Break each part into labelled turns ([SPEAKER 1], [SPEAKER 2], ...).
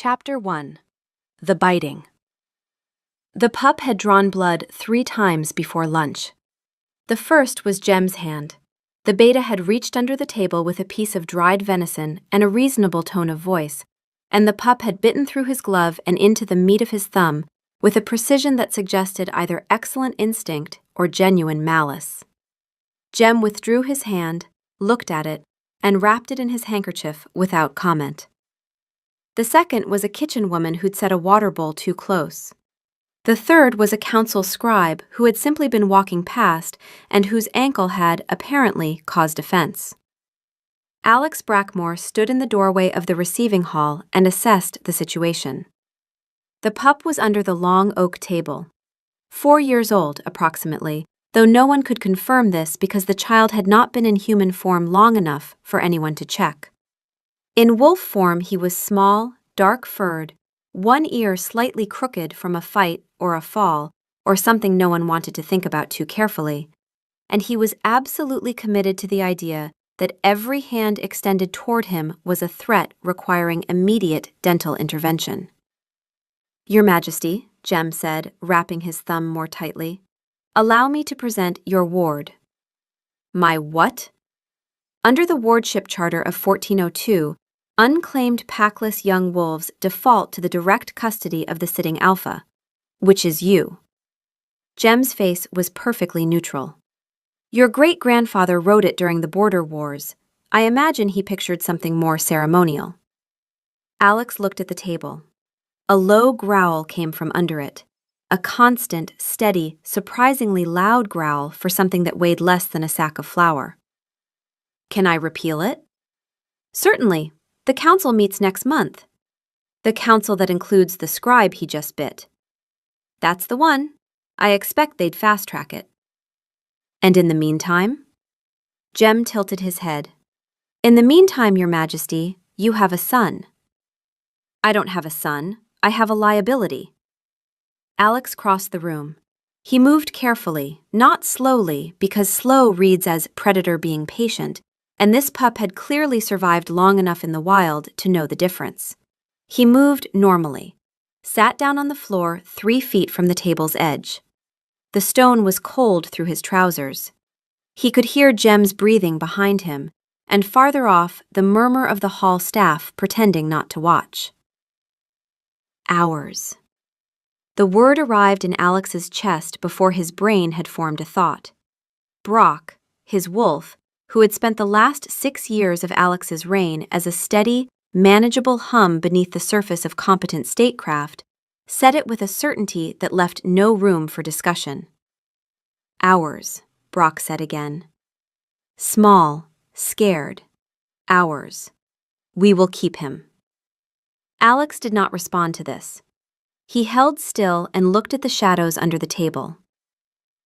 [SPEAKER 1] Chapter 1. The Biting. The pup had drawn blood 3 times before lunch. The first was Jem's hand. The beta had reached under the table with a piece of dried venison and a reasonable tone of voice, and the pup had bitten through his glove and into the meat of his thumb with a precision that suggested either excellent instinct or genuine malice. Jem withdrew his hand, looked at it, and wrapped it in his handkerchief without comment. The second was a kitchen woman who'd set a water bowl too close. The third was a council scribe who had simply been walking past and whose ankle had, apparently, caused offense. Alex Brackmore stood in the doorway of the receiving hall and assessed the situation. The pup was under the long oak table. 4 years old, approximately, though no one could confirm this because the child had not been in human form long enough for anyone to check. In wolf form, he was small, dark-furred, one ear slightly crooked from a fight or a fall, or something no one wanted to think about too carefully, and he was absolutely committed to the idea that every hand extended toward him was a threat requiring immediate dental intervention. "Your Majesty," Jem said, wrapping his thumb more tightly, "allow me to present your ward." "My what?" Under the wardship charter of 1402, unclaimed packless young wolves default to the direct custody of the sitting alpha, which is you. Jem's face was perfectly neutral. "Your great-grandfather wrote it during the border wars. I imagine he pictured something more ceremonial." Alex looked at the table. A low growl came from under it. A constant, steady, surprisingly loud growl for something that weighed less than a sack of flour. "Can I repeal it?" "Certainly. The council meets next month." "The council that includes the scribe he just bit." "That's the one. I expect they'd fast-track it." "And in the meantime?" Jem tilted his head. "In the meantime, Your Majesty, you have a son." "I don't have a son. I have a liability." Alex crossed the room. He moved carefully, not slowly, because slow reads as predator being patient, and this pup had clearly survived long enough in the wild to know the difference. He moved normally, sat down on the floor 3 feet from the table's edge. The stone was cold through his trousers. He could hear Jem's breathing behind him, and farther off, the murmur of the hall staff pretending not to watch. Hours. The word arrived in Alex's chest before his brain had formed a thought. Brock, his wolf, who had spent the last 6 years of Alex's reign as a steady, manageable hum beneath the surface of competent statecraft, said it with a certainty that left no room for discussion. "Hours," Brock said again. "Small, scared. Hours. We will keep him." Alex did not respond to this. He held still and looked at the shadows under the table.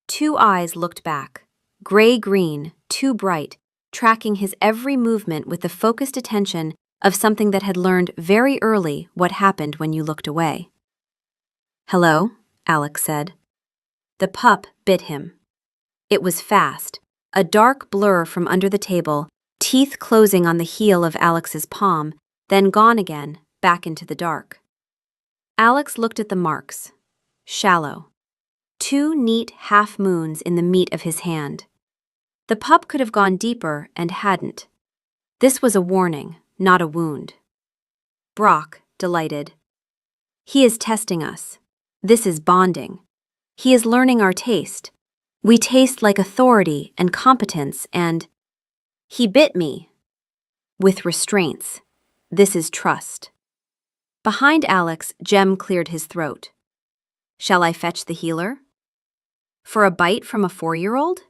[SPEAKER 1] 2 eyes looked back, gray-green, too bright, tracking his every movement with the focused attention of something that had learned very early what happened when you looked away. "Hello," Alex said. The pup bit him. It was fast, a dark blur from under the table, teeth closing on the heel of Alex's palm, then gone again, back into the dark. Alex looked at the marks. Shallow. 2 neat half-moons in the meat of his hand. The pup could have gone deeper and hadn't. This was a warning, not a wound. Brock, delighted. "He is testing us. This is bonding. He is learning our taste. We taste like authority and competence and—" "He bit me." "With restraints. This is trust." Behind Alex, Jem cleared his throat. "Shall I fetch the healer?" "For a bite from a 4-year-old?"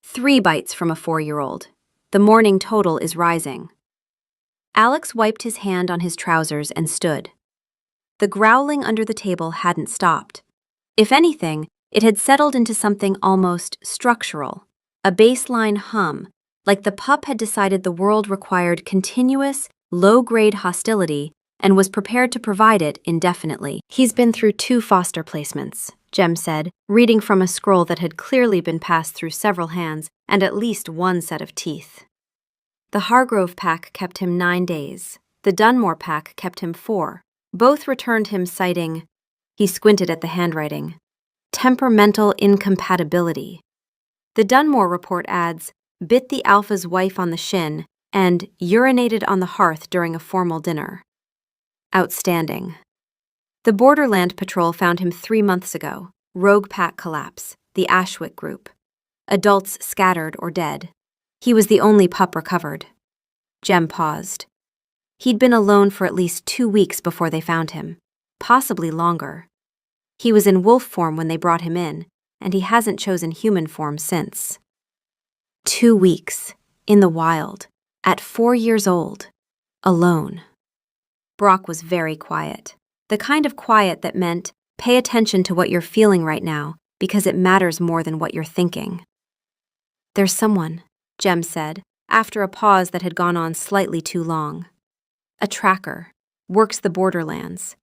[SPEAKER 1] 3 bites from a 4-year-old. The morning total is rising. Alex wiped his hand on his trousers and stood. The growling under the table hadn't stopped. If anything, it had settled into something almost structural, a baseline hum, like the pup had decided the world required continuous, low-grade hostility and was prepared to provide it indefinitely. "He's been through 2 foster placements," Jem said, reading from a scroll that had clearly been passed through several hands and at least 1 set of teeth. "The Hargrove pack kept him 9 days. The Dunmore pack kept him 4. Both returned him, citing, he squinted at the handwriting, temperamental incompatibility. The Dunmore report adds, bit the alpha's wife on the shin and urinated on the hearth during a formal dinner. Outstanding. The Borderland Patrol found him 3 months ago. Rogue pack collapse, the Ashwick group. Adults scattered or dead. He was the only pup recovered. Jem paused. He'd been alone for at least 2 weeks before they found him, possibly longer. He was in wolf form when they brought him in, and he hasn't chosen human form since. 2 weeks, in the wild, at 4 years old, alone. Brock was very quiet. The kind of quiet that meant, pay attention to what you're feeling right now, because it matters more than what you're thinking. There's someone, Jem said, after a pause that had gone on slightly too long. A tracker. Works the borderlands.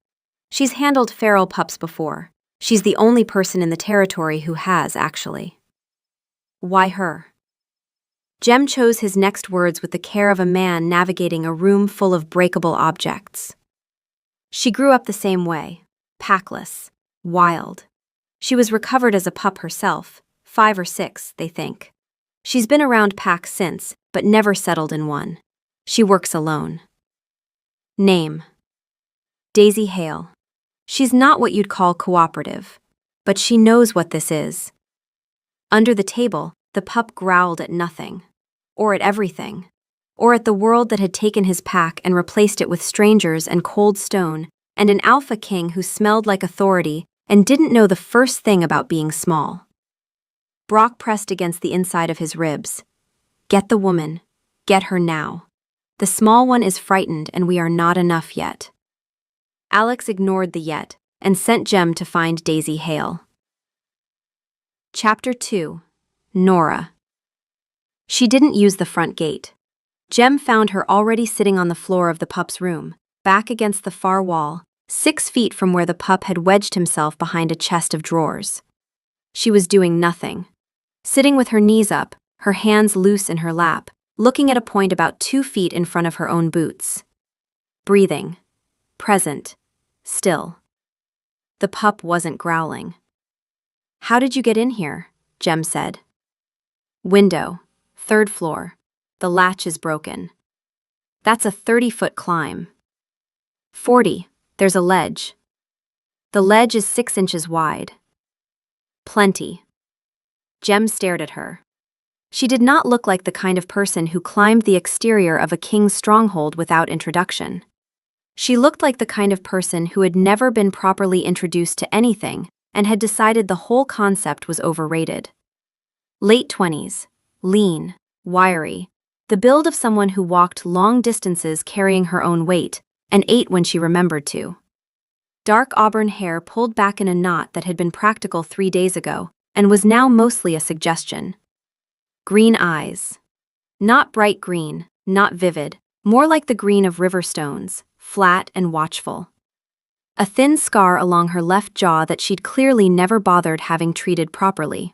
[SPEAKER 1] She's handled feral pups before. She's the only person in the territory who has, actually. Why her? Jem chose his next words with the care of a man navigating a room full of breakable objects. She grew up the same way, packless, wild. She was recovered as a pup herself, 5 or 6, they think. She's been around packs since, but never settled in one. She works alone. Name: Daisy Hale. She's not what you'd call cooperative, but she knows what this is. Under the table, the pup growled at nothing, or at everything, or at the world that had taken his pack and replaced it with strangers and cold stone, and an alpha king who smelled like authority and didn't know the first thing about being small. Brock pressed against the inside of his ribs. Get the woman. Get her now. The small one is frightened and we are not enough yet. Alex ignored the yet and sent Jem to find Daisy Hale. Chapter 2. Nora. She didn't use the front gate. Jem found her already sitting on the floor of the pup's room, back against the far wall, 6 feet from where the pup had wedged himself behind a chest of drawers. She was doing nothing. Sitting with her knees up, her hands loose in her lap, looking at a point about 2 feet in front of her own boots. Breathing. Present. Still. The pup wasn't growling. How did you get in here? Jem said. Window. 3rd floor. The latch is broken. That's a 30-foot climb. 40. There's a ledge. The ledge is 6 inches wide. Plenty. Jem stared at her. She did not look like the kind of person who climbed the exterior of a king's stronghold without introduction. She looked like the kind of person who had never been properly introduced to anything and had decided the whole concept was overrated. Late 20s, lean, wiry, the build of someone who walked long distances carrying her own weight and ate when she remembered to. Dark auburn hair pulled back in a knot that had been practical 3 days ago and was now mostly a suggestion. Green eyes. Not bright green, not vivid, more like the green of river stones, flat and watchful. A thin scar along her left jaw that she'd clearly never bothered having treated properly.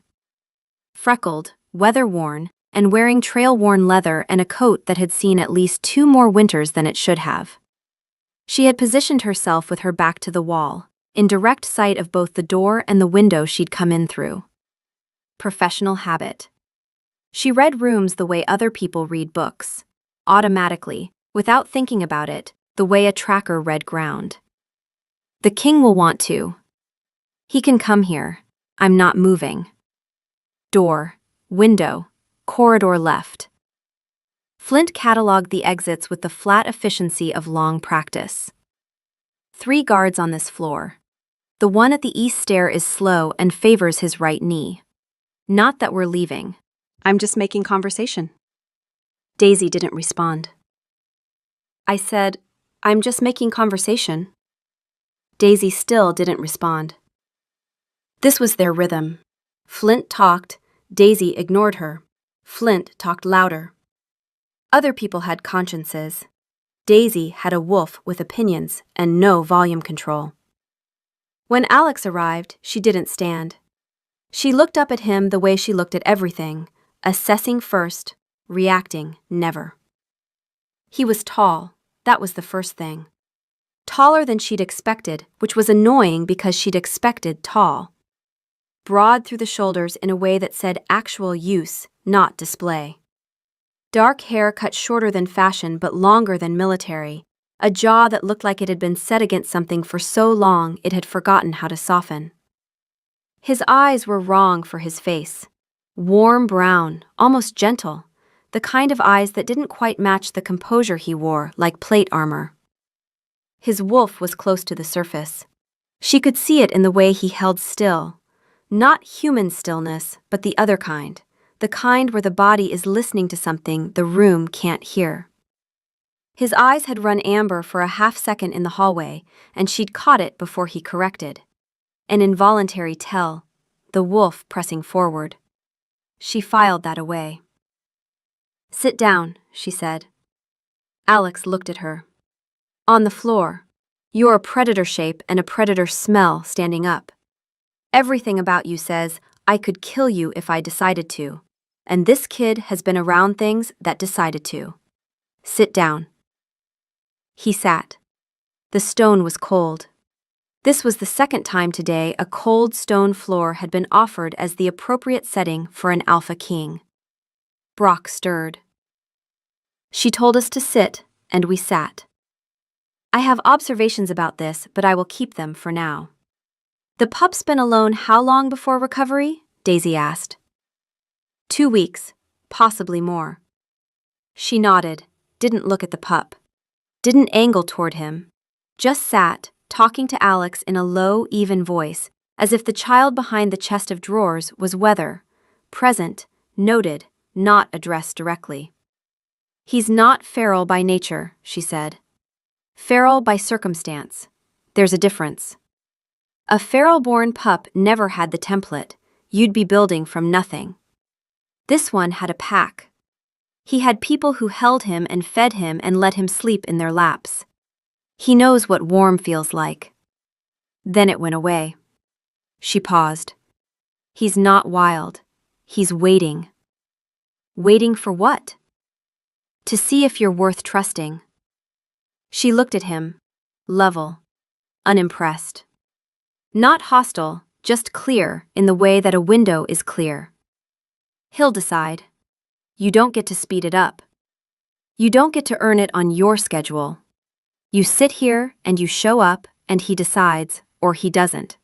[SPEAKER 1] Freckled, weather-worn, and wearing trail-worn leather and a coat that had seen at least 2 more winters than it should have. She had positioned herself with her back to the wall, in direct sight of both the door and the window she'd come in through. Professional habit. She read rooms the way other people read books, automatically, without thinking about it, the way a tracker read ground. The king will want to. He can come here. I'm not moving. Door, window, corridor left. Flint cataloged the exits with the flat efficiency of long practice. 3 guards on this floor. The one at the east stair is slow and favors his right knee. Not that we're leaving. I'm just making conversation. Daisy didn't respond. I said, I'm just making conversation. Daisy still didn't respond. This was their rhythm. Flint talked, Daisy ignored her. Flint talked louder. Other people had consciences. Daisy had a wolf with opinions and no volume control. When Alex arrived, she didn't stand. She looked up at him the way she looked at everything, assessing first, reacting never. He was tall, that was the first thing. Taller than she'd expected, which was annoying because she'd expected tall. Broad through the shoulders in a way that said actual use, not display. Dark hair cut shorter than fashion but longer than military, a jaw that looked like it had been set against something for so long it had forgotten how to soften. His eyes were wrong for his face. Warm brown, almost gentle, the kind of eyes that didn't quite match the composure he wore, like plate armor. His wolf was close to the surface. She could see it in the way he held still. Not human stillness, but the other kind. The kind where the body is listening to something the room can't hear. His eyes had run amber for a half-second in the hallway, and she'd caught it before he corrected. An involuntary tell, the wolf pressing forward. She filed that away. "Sit down," she said. Alex looked at her. "On the floor. You're a predator shape and a predator smell standing up. Everything about you says, I could kill you if I decided to. And this kid has been around things that decided to. Sit down." He sat. The stone was cold. This was the second time today a cold stone floor had been offered as the appropriate setting for an alpha king. Brock stirred. "She told us to sit, and we sat. I have observations about this, but I will keep them for now." "The pup's been alone how long before recovery?" Daisy asked. 2 weeks, possibly more. She nodded, didn't look at the pup. Didn't angle toward him. Just sat, talking to Alex in a low, even voice, as if the child behind the chest of drawers was weather, present, noted, not addressed directly. "He's not feral by nature," she said. "Feral by circumstance. There's a difference. A feral-born pup never had the template. You'd be building from nothing. This one had a pack. He had people who held him and fed him and let him sleep in their laps. He knows what warm feels like." Then it went away. She paused. "He's not wild. He's waiting." "Waiting for what?" "To see if you're worth trusting." She looked at him, level, unimpressed. Not hostile, just clear in the way that a window is clear. "He'll decide. You don't get to speed it up. You don't get to earn it on your schedule. You sit here and you show up and he decides, or he doesn't.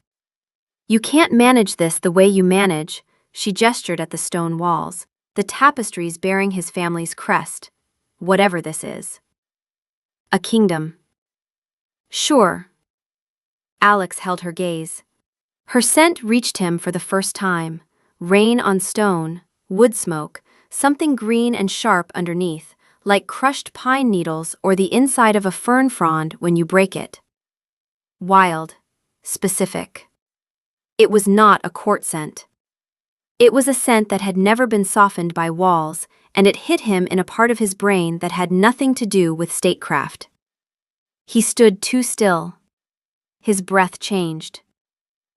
[SPEAKER 1] You can't manage this the way you manage," she gestured at the stone walls, the tapestries bearing his family's crest, whatever this is. "A kingdom." "Sure." Alex held her gaze. Her scent reached him for the first time. Rain on stone, wood smoke, something green and sharp underneath, like crushed pine needles or the inside of a fern frond when you break it. Wild, specific. It was not a court scent. It was a scent that had never been softened by walls, and it hit him in a part of his brain that had nothing to do with statecraft. He stood too still. His breath changed.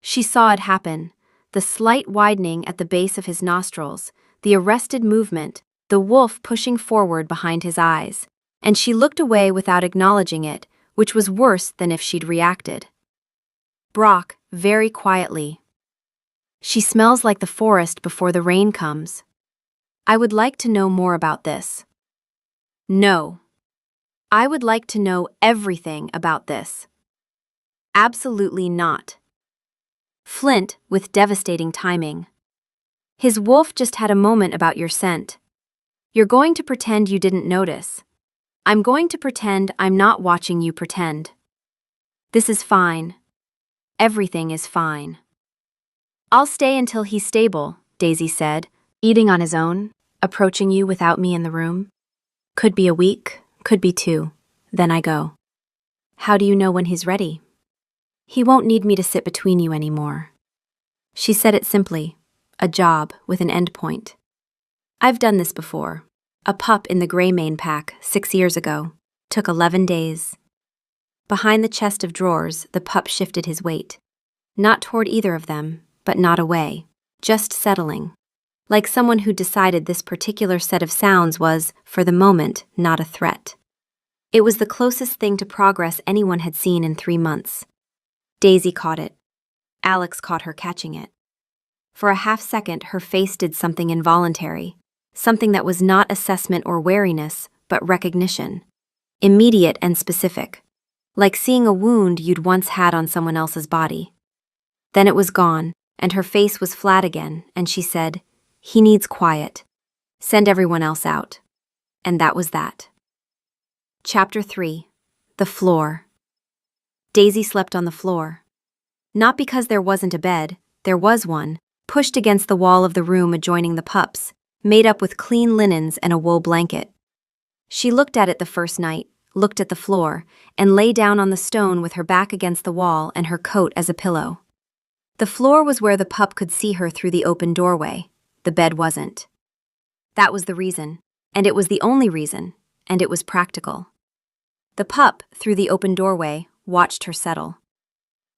[SPEAKER 1] She saw it happen, the slight widening at the base of his nostrils, the arrested movement, the wolf pushing forward behind his eyes, and she looked away without acknowledging it, which was worse than if she'd reacted. Brock, very quietly. "She smells like the forest before the rain comes. I would like to know more about this." "No. I would like to know everything about this." "Absolutely not." Flint, with devastating timing. "His wolf just had a moment about your scent. You're going to pretend you didn't notice. I'm going to pretend I'm not watching you pretend. This is fine. Everything is fine." "I'll stay until he's stable," Daisy said, eating on his own, approaching you without me in the room. "Could be a week, could be 2. Then I go." "How do you know when he's ready?" "He won't need me to sit between you anymore." She said it simply, a job with an end point. "I've done this before. A pup in the gray mane pack 6 years ago. Took 11 days. Behind the chest of drawers, the pup shifted his weight. Not toward either of them, but not away. Just settling. Like someone who decided this particular set of sounds was, for the moment, not a threat. It was the closest thing to progress anyone had seen in 3 months. Daisy caught it. Alex caught her catching it. For a half-second, her face did something involuntary, something that was not assessment or wariness, but recognition. Immediate and specific. Like seeing a wound you'd once had on someone else's body. Then it was gone, and her face was flat again, and she said, "He needs quiet. Send everyone else out." And that was that. Chapter 3. The Floor. Daisy slept on the floor. Not because there wasn't a bed, there was one, pushed against the wall of the room adjoining the pups, made up with clean linens and a wool blanket. She looked at it the first night, looked at the floor, and lay down on the stone with her back against the wall and her coat as a pillow. The floor was where the pup could see her through the open doorway. The bed wasn't. That was the reason, and it was the only reason, and it was practical. The pup, through the open doorway, watched her settle.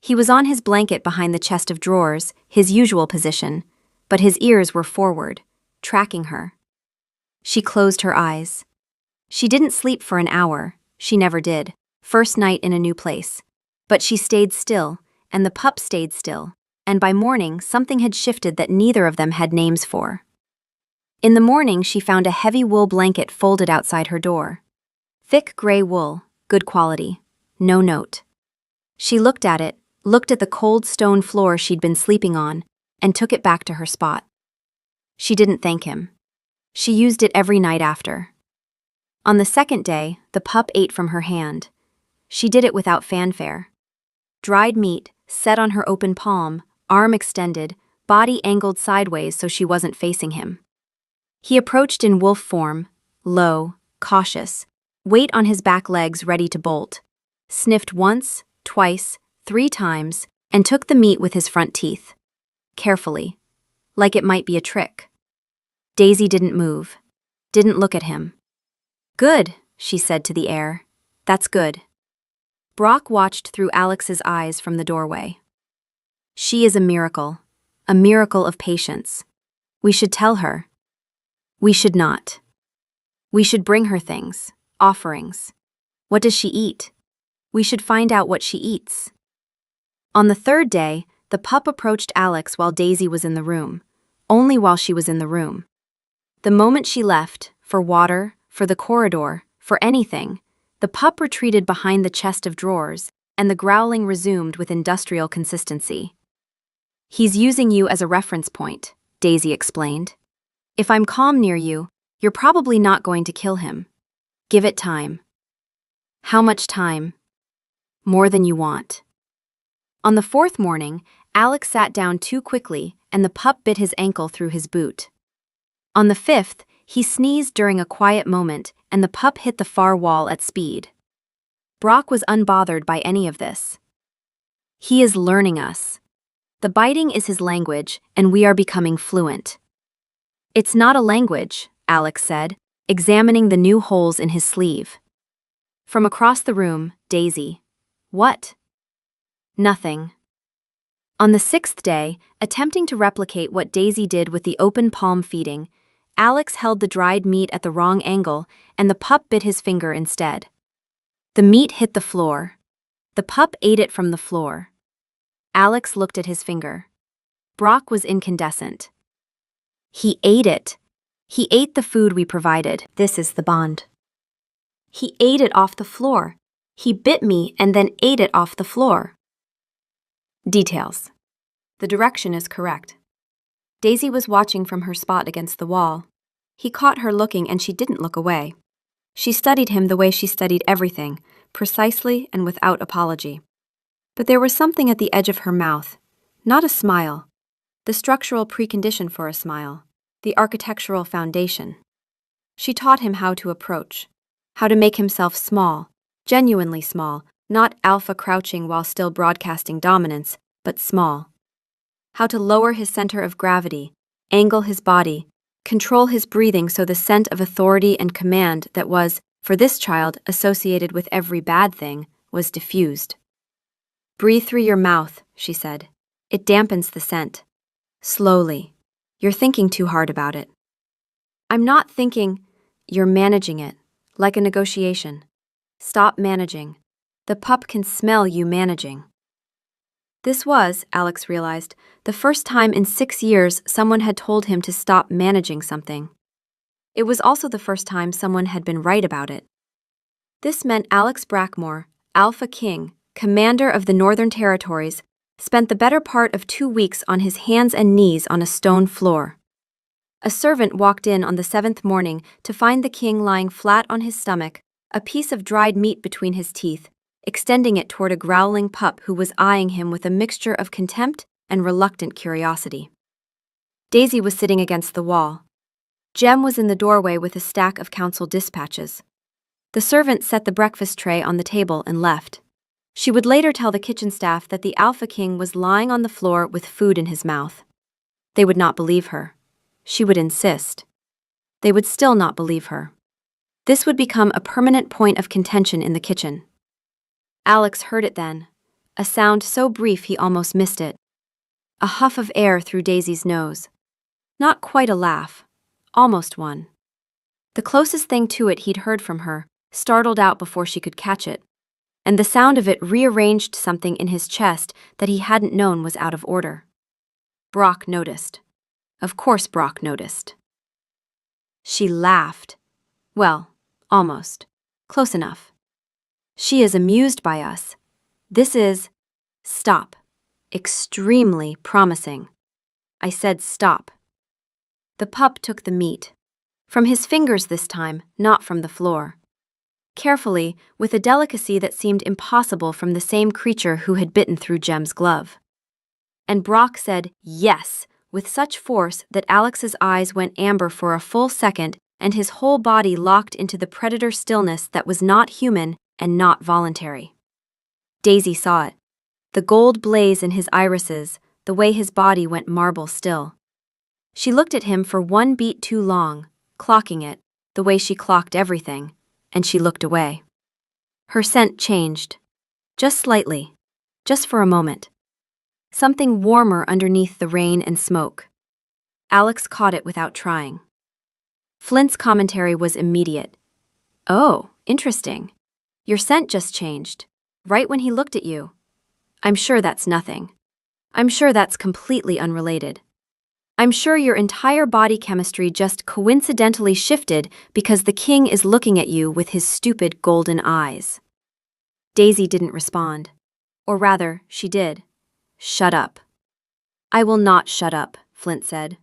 [SPEAKER 1] He was on his blanket behind the chest of drawers, his usual position, but his ears were forward, tracking her. She closed her eyes. She didn't sleep for an hour, she never did, first night in a new place. But she stayed still, and the pup stayed still, and by morning something had shifted that neither of them had names for. In the morning she found a heavy wool blanket folded outside her door. Thick gray wool, good quality, no note. She looked at it, looked at the cold stone floor she'd been sleeping on, and took it back to her spot. She didn't thank him. She used it every night after. On the second day, the pup ate from her hand. She did it without fanfare. Dried meat, set on her open palm, arm extended, body angled sideways so she wasn't facing him. He approached in wolf form, low, cautious, weight on his back legs ready to bolt, sniffed once, twice, 3 times, and took the meat with his front teeth. Carefully, like it might be a trick. Daisy didn't move, didn't look at him. "Good," she said to the air. "That's good." Brock watched through Alex's eyes from the doorway. "She is a miracle of patience. We should tell her. We should not. We should bring her things, offerings. What does she eat? We should find out what she eats." On the third day, the pup approached Alex while Daisy was in the room, only while she was in the room. The moment she left, for water, for the corridor, for anything, the pup retreated behind the chest of drawers, and the growling resumed with industrial consistency. "He's using you as a reference point," Daisy explained. "If I'm calm near you, you're probably not going to kill him. Give it time." "How much time?" "More than you want." On the 4th morning, Alex sat down too quickly, and the pup bit his ankle through his boot. On the 5th, he sneezed during a quiet moment, and the pup hit the far wall at speed. Brock was unbothered by any of this. "He is learning us. The biting is his language, and we are becoming fluent." "It's not a language," Alex said, examining the new holes in his sleeve. From across the room, Daisy. "What?" "Nothing." On the 6th day, attempting to replicate what Daisy did with the open palm feeding, Alex held the dried meat at the wrong angle, and the pup bit his finger instead. The meat hit the floor. The pup ate it from the floor. Alex looked at his finger. Brock was incandescent. "He ate it. He ate the food we provided. This is the bond. He ate it off the floor. He bit me and then ate it off the floor." Details. The direction is correct. Daisy was watching from her spot against the wall. He caught her looking and she didn't look away. She studied him the way she studied everything, precisely and without apology. But there was something at the edge of her mouth, not a smile, the structural precondition for a smile, the architectural foundation. She taught him how to approach, how to make himself small, genuinely small, not alpha crouching while still broadcasting dominance, but small. How to lower his center of gravity, angle his body, control his breathing so the scent of authority and command that was, for this child, associated with every bad thing, was diffused. "Breathe through your mouth," she said. "It dampens the scent. Slowly. You're thinking too hard about it." "I'm not thinking." "You're managing it, like a negotiation. Stop managing. The pup can smell you managing. This was, Alex realized, the first time in 6 years someone had told him to stop managing something. It was also the first time someone had been right about it. This meant Alex Brackmore, Alpha King, commander of the Northern Territories, spent the better part of 2 weeks on his hands and knees on a stone floor. A servant walked in on the 7th morning to find the king lying flat on his stomach, a piece of dried meat between his teeth, extending it toward a growling pup who was eyeing him with a mixture of contempt and reluctant curiosity. Daisy was sitting against the wall. Jem was in the doorway with a stack of council dispatches. The servant set the breakfast tray on the table and left. She would later tell the kitchen staff that the Alpha King was lying on the floor with food in his mouth. They would not believe her. She would insist. They would still not believe her. This would become a permanent point of contention in the kitchen. Alex heard it then, a sound so brief he almost missed it. A huff of air through Daisy's nose. Not quite a laugh, almost one. The closest thing to it he'd heard from her, startled out before she could catch it, and the sound of it rearranged something in his chest that he hadn't known was out of order. Brock noticed. Of course Brock noticed. She laughed. Well, almost. Close enough. She is amused by us. This is... Stop. Extremely promising. I said stop. The pup took the meat. From his fingers this time, not from the floor. Carefully, with a delicacy that seemed impossible from the same creature who had bitten through Jem's glove. And Brock said yes, with such force that Alex's eyes went amber for a full second and his whole body locked into the predator stillness that was not human and not voluntary. Daisy saw it. The gold blaze in his irises, the way his body went marble still. She looked at him for one beat too long, clocking it, the way she clocked everything, and she looked away. Her scent changed. Just slightly. Just for a moment. Something warmer underneath the rain and smoke. Alex caught it without trying. Flint's commentary was immediate. Oh, interesting. Your scent just changed. Right when he looked at you. I'm sure that's nothing. I'm sure that's completely unrelated. I'm sure your entire body chemistry just coincidentally shifted because the king is looking at you with his stupid golden eyes. Daisy didn't respond. Or rather, she did. Shut up. I will not shut up, Flint said.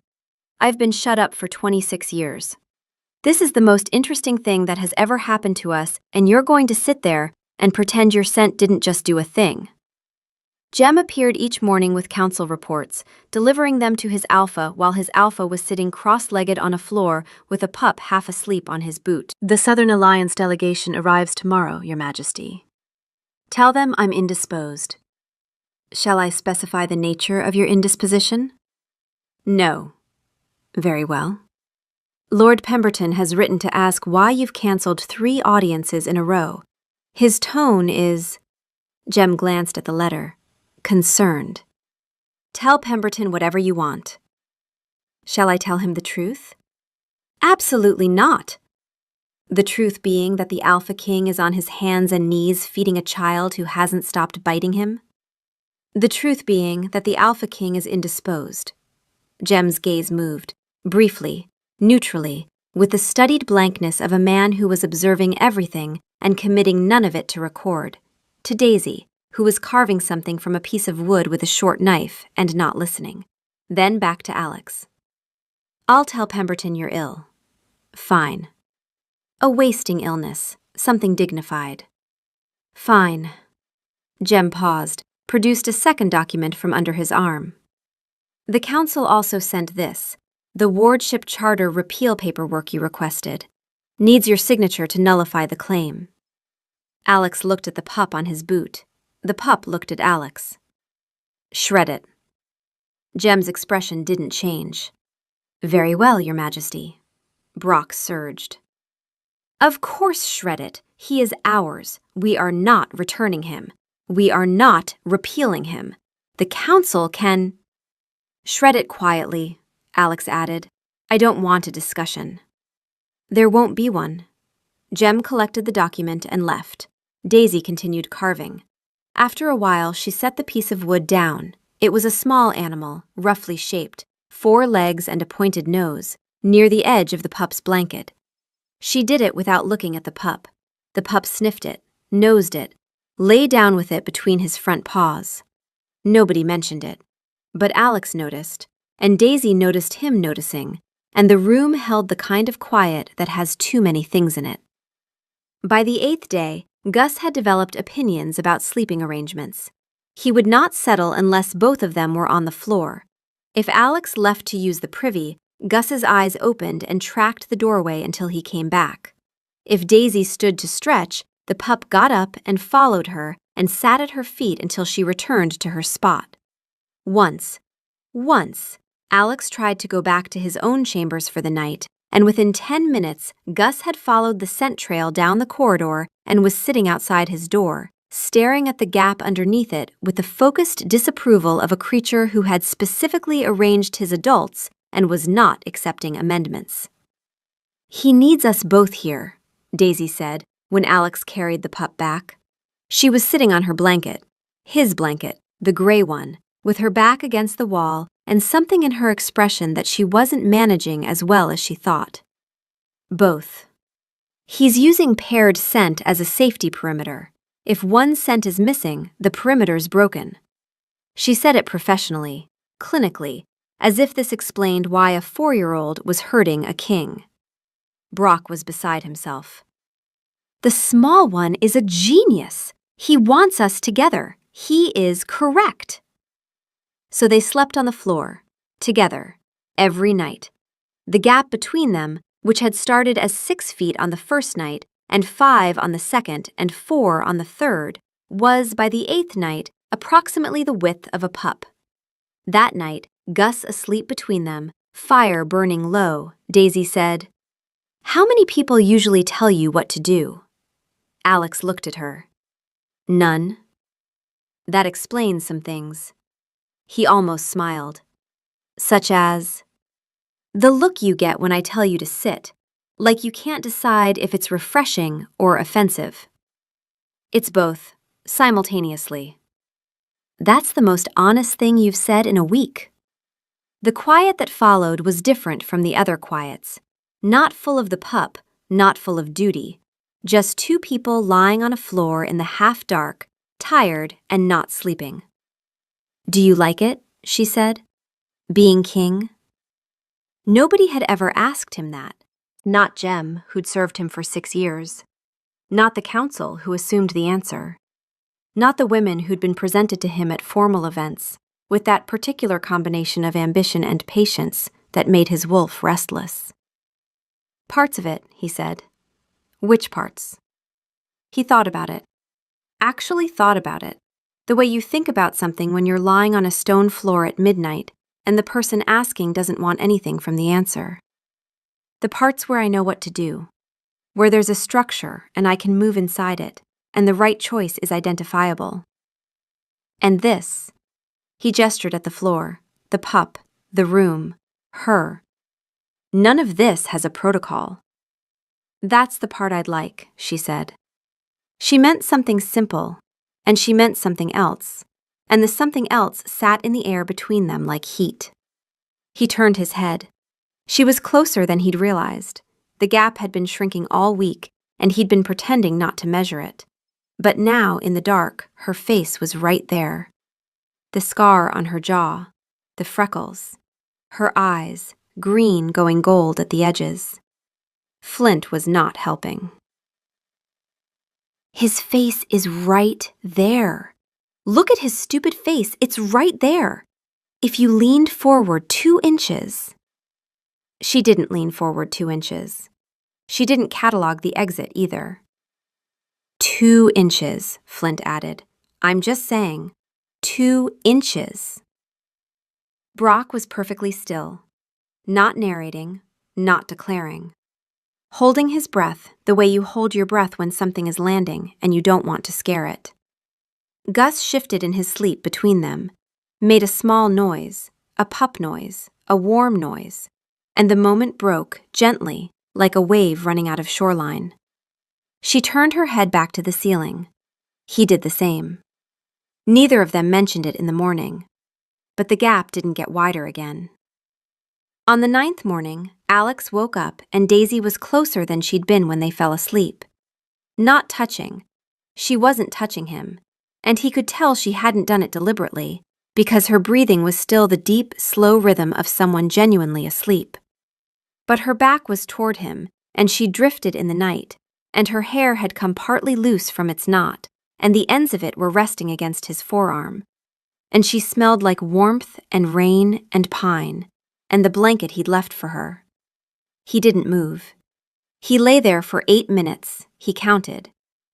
[SPEAKER 1] I've been shut up for 26 years. This is the most interesting thing that has ever happened to us, and you're going to sit there and pretend your scent didn't just do a thing. Jem appeared each morning with council reports, delivering them to his alpha while his alpha was sitting cross-legged on a floor with a pup half asleep on his boot. The Southern Alliance delegation arrives tomorrow, Your Majesty. Tell them I'm indisposed. Shall I specify the nature of your indisposition? No. Very well. Lord Pemberton has written to ask why you've cancelled 3 audiences in a row. His tone is... Jem glanced at the letter. Concerned. Tell Pemberton whatever you want. Shall I tell him the truth? Absolutely not. The truth being that the Alpha King is on his hands and knees feeding a child who hasn't stopped biting him. The truth being that the Alpha King is indisposed. Jem's gaze moved, briefly, neutrally, with the studied blankness of a man who was observing everything and committing none of it to record, to Daisy, who was carving something from a piece of wood with a short knife and not listening. Then back to Alex. I'll tell Pemberton you're ill. Fine. A wasting illness, something dignified. Fine. Jem paused, produced a second document from under his arm. The council also sent this, the wardship charter repeal paperwork you requested. Needs your signature to nullify the claim. Alex looked at the pup on his boot. The pup looked at Alex. Shred it. Jem's expression didn't change. Very well, Your Majesty. Brock surged. Of course shred it. He is ours. We are not returning him. We are not repealing him. The council can... Shred it quietly, Alex added. I don't want a discussion. There won't be one. Jem collected the document and left. Daisy continued carving. After a while, she set the piece of wood down. It was a small animal, roughly shaped, 4 legs and a pointed nose, near the edge of the pup's blanket. She did it without looking at the pup. The pup sniffed it, nosed it, lay down with it between his front paws. Nobody mentioned it, but Alex noticed, and Daisy noticed him noticing, and the room held the kind of quiet that has too many things in it. By the 8th day, Gus had developed opinions about sleeping arrangements. He would not settle unless both of them were on the floor. If Alex left to use the privy, Gus's eyes opened and tracked the doorway until he came back. If Daisy stood to stretch, the pup got up and followed her and sat at her feet until she returned to her spot. Once, Alex tried to go back to his own chambers for the night, and within 10 minutes, Gus had followed the scent trail down the corridor and was sitting outside his door, staring at the gap underneath it with the focused disapproval of a creature who had specifically arranged his adults and was not accepting amendments. "He needs us both here," Daisy said when Alex carried the pup back. She was sitting on her blanket, his blanket, the gray one, with her back against the wall and something in her expression that she wasn't managing as well as she thought. "Both. He's using paired scent as a safety perimeter. If one scent is missing, the perimeter's broken." She said it professionally, clinically, as if this explained why a 4-year-old was hurting a king. Brock was beside himself. "The small one is a genius. He wants us together. He is correct." So they slept on the floor, together, every night. The gap between them, which had started as 6 feet on the first night and 5 on the second and 4 on the third, was, by the 8th night, approximately the width of a pup. That night, Gus asleep between them, fire burning low, Daisy said, "How many people usually tell you what to do?" Alex looked at her. "None." "That explains some things." He almost smiled. "Such as?" "The look you get when I tell you to sit, like you can't decide if it's refreshing or offensive." "It's both, simultaneously." "That's the most honest thing you've said in a week." The quiet that followed was different from the other quiets. Not full of the pup, not full of duty. Just 2 people lying on a floor in the half-dark, tired and not sleeping. "Do you like it?" she said. "Being king?" Nobody had ever asked him that. Not Jem, who'd served him for 6 years. Not the council, who assumed the answer. Not the women who'd been presented to him at formal events, with that particular combination of ambition and patience that made his wolf restless. "Parts of it," he said. "Which parts?" He thought about it. Actually thought about it. The way you think about something when you're lying on a stone floor at midnight and the person asking doesn't want anything from the answer. "The parts where I know what to do, where there's a structure and I can move inside it, and the right choice is identifiable. And this," he gestured at the floor, the pup, the room, her. "None of this has a protocol." "That's the part I'd like," she said. She meant something simple, and she meant something else, and the something else sat in the air between them like heat. He turned his head. She was closer than he'd realized. The gap had been shrinking all week, and he'd been pretending not to measure it. But now, in the dark, her face was right there. The scar on her jaw, the freckles, her eyes, green going gold at the edges. Flint was not helping. "His face is right there. Look at his stupid face, it's right there. If you leaned forward 2 inches. She didn't lean forward 2 inches. She didn't catalog the exit either. 2 inches, Flint added. "I'm just saying, 2 inches. Brock was perfectly still, not narrating, not declaring. Holding his breath the way you hold your breath when something is landing and you don't want to scare it. Gus shifted in his sleep between them, made a small noise, a pup noise, a warm noise, and the moment broke gently like a wave running out of shoreline. She turned her head back to the ceiling. He did the same. Neither of them mentioned it in the morning, but the gap didn't get wider again. On the 9th morning, Alex woke up and Daisy was closer than she'd been when they fell asleep. Not touching. She wasn't touching him, and he could tell she hadn't done it deliberately, because her breathing was still the deep, slow rhythm of someone genuinely asleep. But her back was toward him, and she drifted in the night, and her hair had come partly loose from its knot, and the ends of it were resting against his forearm. And she smelled like warmth and rain and pine, and the blanket he'd left for her. He didn't move. He lay there for 8 minutes, he counted,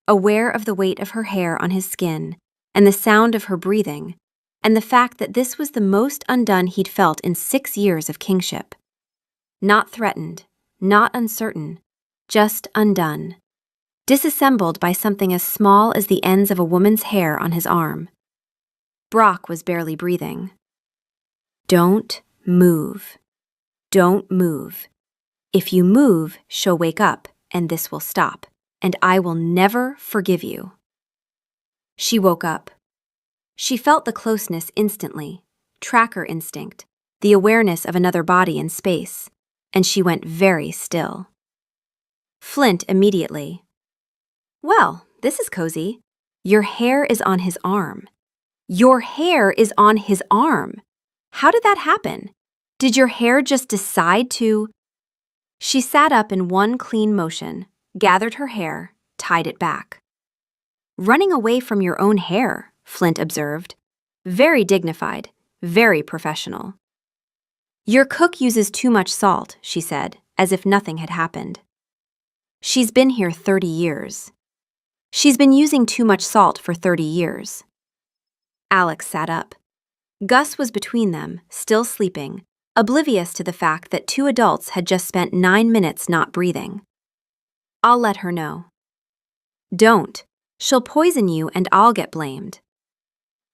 [SPEAKER 1] aware of the weight of her hair on his skin, and the sound of her breathing, and the fact that this was the most undone he'd felt in 6 years of kingship. Not threatened, not uncertain, just undone. Disassembled by something as small as the ends of a woman's hair on his arm. Brock was barely breathing. Don't move. Don't move. If you move, she'll wake up, and this will stop, and I will never forgive you. She woke up. She felt the closeness instantly, tracker instinct, the awareness of another body in space, and she went very still. Flint immediately. Well, this is cozy. Your hair is on his arm. Your hair is on his arm. How did that happen? Did your hair just decide to… She sat up in one clean motion, gathered her hair, tied it back. Running away from your own hair, Flint observed. Very dignified, very professional. Your cook uses too much salt, she said, as if nothing had happened. She's been here 30 years. She's been using too much salt for 30 years. Alex sat up. Gus was between them, still sleeping, oblivious to the fact that 2 adults had just spent 9 minutes not breathing. I'll let her know. Don't. She'll poison you and I'll get blamed.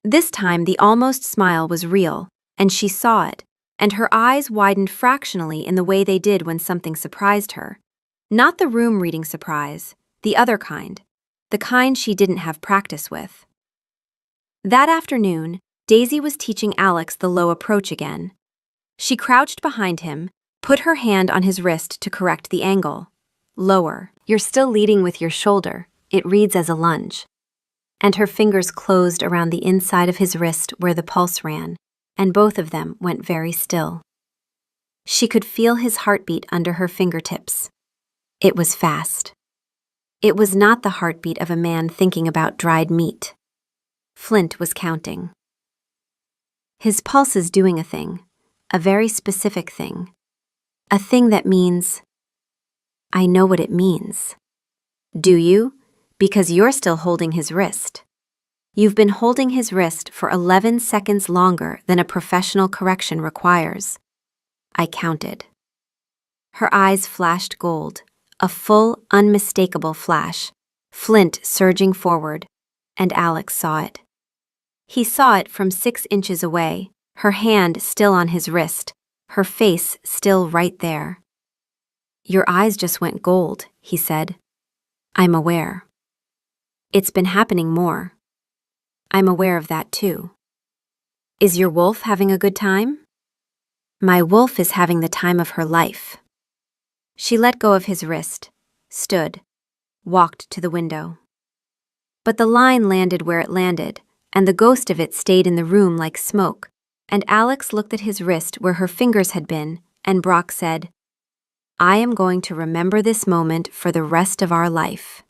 [SPEAKER 1] This time the almost smile was real, and she saw it, and her eyes widened fractionally in the way they did when something surprised her. Not the room-reading surprise, the other kind, the kind she didn't have practice with. That afternoon, Daisy was teaching Alex the low approach again. She crouched behind him, put her hand on his wrist to correct the angle. Lower. You're still leading with your shoulder. It reads as a lunge. And her fingers closed around the inside of his wrist where the pulse ran, and both of them went very still. She could feel his heartbeat under her fingertips. It was fast. It was not the heartbeat of a man thinking about dried meat. Flint was counting. His pulse is doing a thing, a very specific thing. A thing that means… I know what it means. Do you? Because you're still holding his wrist. You've been holding his wrist for 11 seconds longer than a professional correction requires. I counted. Her eyes flashed gold, a full, unmistakable flash, Flint surging forward, and Alex saw it. He saw it from 6 inches away, her hand still on his wrist, her face still right there. Your eyes just went gold, he said. I'm aware. It's been happening more. I'm aware of that too. Is your wolf having a good time? My wolf is having the time of her life. She let go of his wrist, stood, walked to the window. But the line landed where it landed, and the ghost of it stayed in the room like smoke, and Alex looked at his wrist where her fingers had been, and Brock said, I am going to remember this moment for the rest of our life.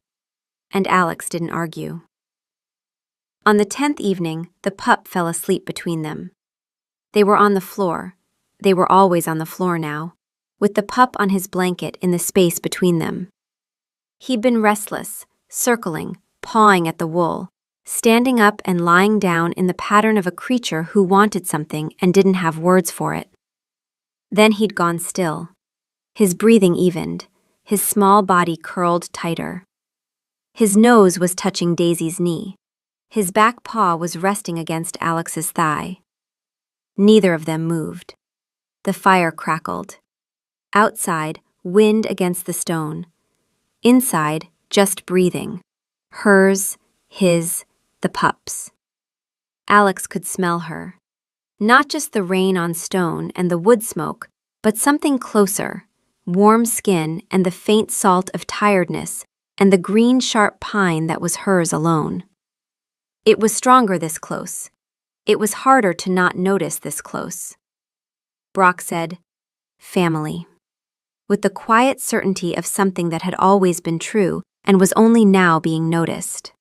[SPEAKER 1] And Alex didn't argue. On the 10th evening, the pup fell asleep between them. They were on the floor. They were always on the floor now, with the pup on his blanket in the space between them. He'd been restless, circling, pawing at the wool, standing up and lying down in the pattern of a creature who wanted something and didn't have words for it. Then he'd gone still. His breathing evened, his small body curled tighter. His nose was touching Daisy's knee. His back paw was resting against Alex's thigh. Neither of them moved. The fire crackled. Outside, wind against the stone. Inside, just breathing. Hers, his, the pup's. Alex could smell her. Not just the rain on stone and the wood smoke, but something closer, warm skin and the faint salt of tiredness and the green sharp pine that was hers alone. It was stronger this close. It was harder to not notice this close. Brock said, "Family," with the quiet certainty of something that had always been true and was only now being noticed.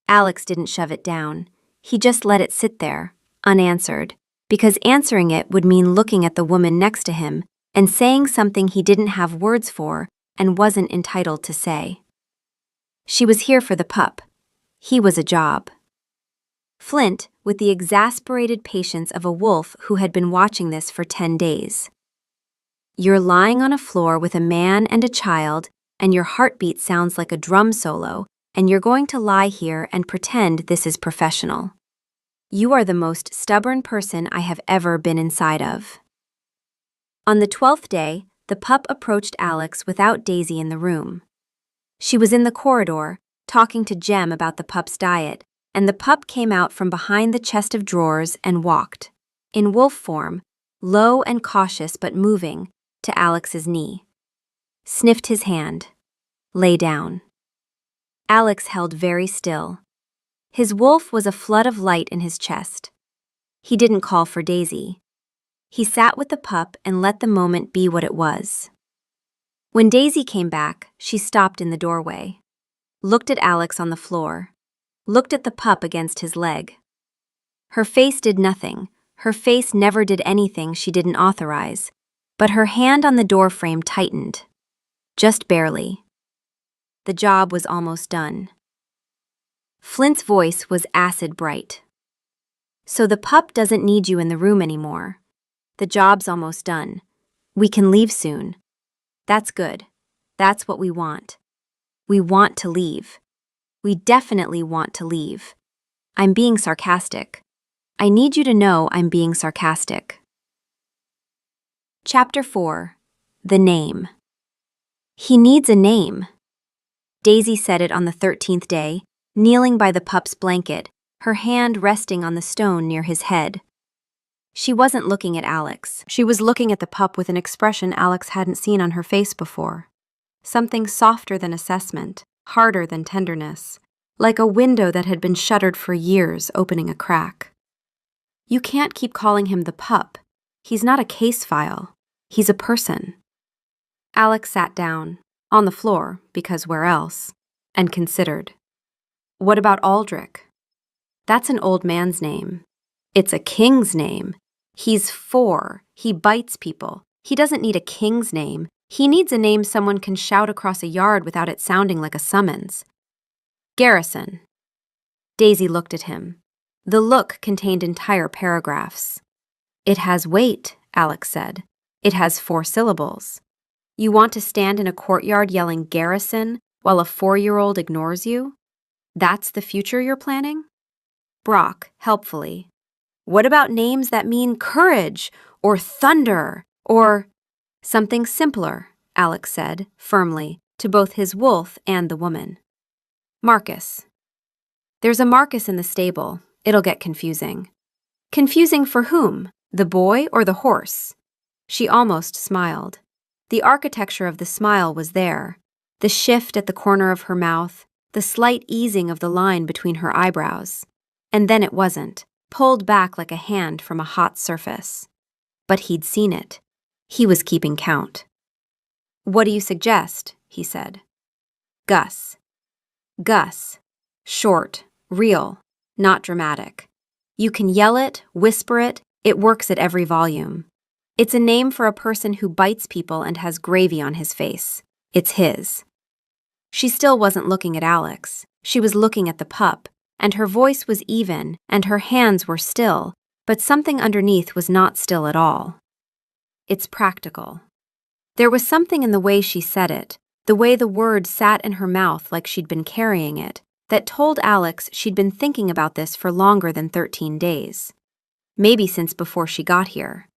[SPEAKER 1] Alex didn't shove it down. He just let it sit there, unanswered, because answering it would mean looking at the woman next to him and saying something he didn't have words for and wasn't entitled to say. She was here for the pup. He was a job. Flint, with the exasperated patience of a wolf who had been watching this for 10 days. You're lying on a floor with a man and a child, and your heartbeat sounds like a drum solo, and you're going to lie here and pretend this is professional. You are the most stubborn person I have ever been inside of. On the 12th day, the pup approached Alex without Daisy in the room. She was in the corridor, talking to Jem about the pup's diet, and the pup came out from behind the chest of drawers and walked, in wolf form, low and cautious but moving, to Alex's knee. Sniffed his hand. Lay down. Alex held very still. His wolf was a flood of light in his chest. He didn't call for Daisy. He sat with the pup and let the moment be what it was. When Daisy came back, she stopped in the doorway, looked at Alex on the floor, looked at the pup against his leg. Her face did nothing. Her face never did anything she didn't authorize, but her hand on the doorframe tightened. Just barely. The job was almost done. Flint's voice was acid bright. So the pup doesn't need you in the room anymore. The job's almost done. We can leave soon. That's good. That's what we want. We want to leave. We definitely want to leave. I'm being sarcastic. I need you to know I'm being sarcastic. Chapter 4. The Name. He needs a name. Daisy said it on the 13th day, kneeling by the pup's blanket, her hand resting on the stone near his head. She wasn't looking at Alex. She was looking at the pup with an expression Alex hadn't seen on her face before. Something softer than assessment, harder than tenderness, like a window that had been shuttered for years, opening a crack. You can't keep calling him the pup. He's not a case file. He's a person. Alex sat down, on the floor, because where else, and considered. What about Aldrich? That's an old man's name. It's a king's name. He's 4. He bites people. He doesn't need a king's name. He needs a name someone can shout across a yard without it sounding like a summons. Garrison. Daisy looked at him. The look contained entire paragraphs. It has weight, Alex said. It has 4 syllables. You want to stand in a courtyard yelling Garrison while a 4-year-old ignores you? That's the future you're planning? Brock, helpfully. What about names that mean courage or thunder or something simpler, Alex said, firmly, to both his wolf and the woman. Marcus. There's a Marcus in the stable. It'll get confusing. Confusing for whom? The boy or the horse? She almost smiled. The architecture of the smile was there. The shift at the corner of her mouth, the slight easing of the line between her eyebrows. And then it wasn't, pulled back like a hand from a hot surface. But he'd seen it. He was keeping count. What do you suggest? He said. Gus. Gus. Short, real, not dramatic. You can yell it, whisper it, it works at every volume. It's a name for a person who bites people and has gravy on his face. It's his. She still wasn't looking at Alex. She was looking at the pup, and her voice was even, and her hands were still, but something underneath was not still at all. It's practical. There was something in the way she said it, the way the word sat in her mouth like she'd been carrying it, that told Alex she'd been thinking about this for longer than 13 days. Maybe since before she got here.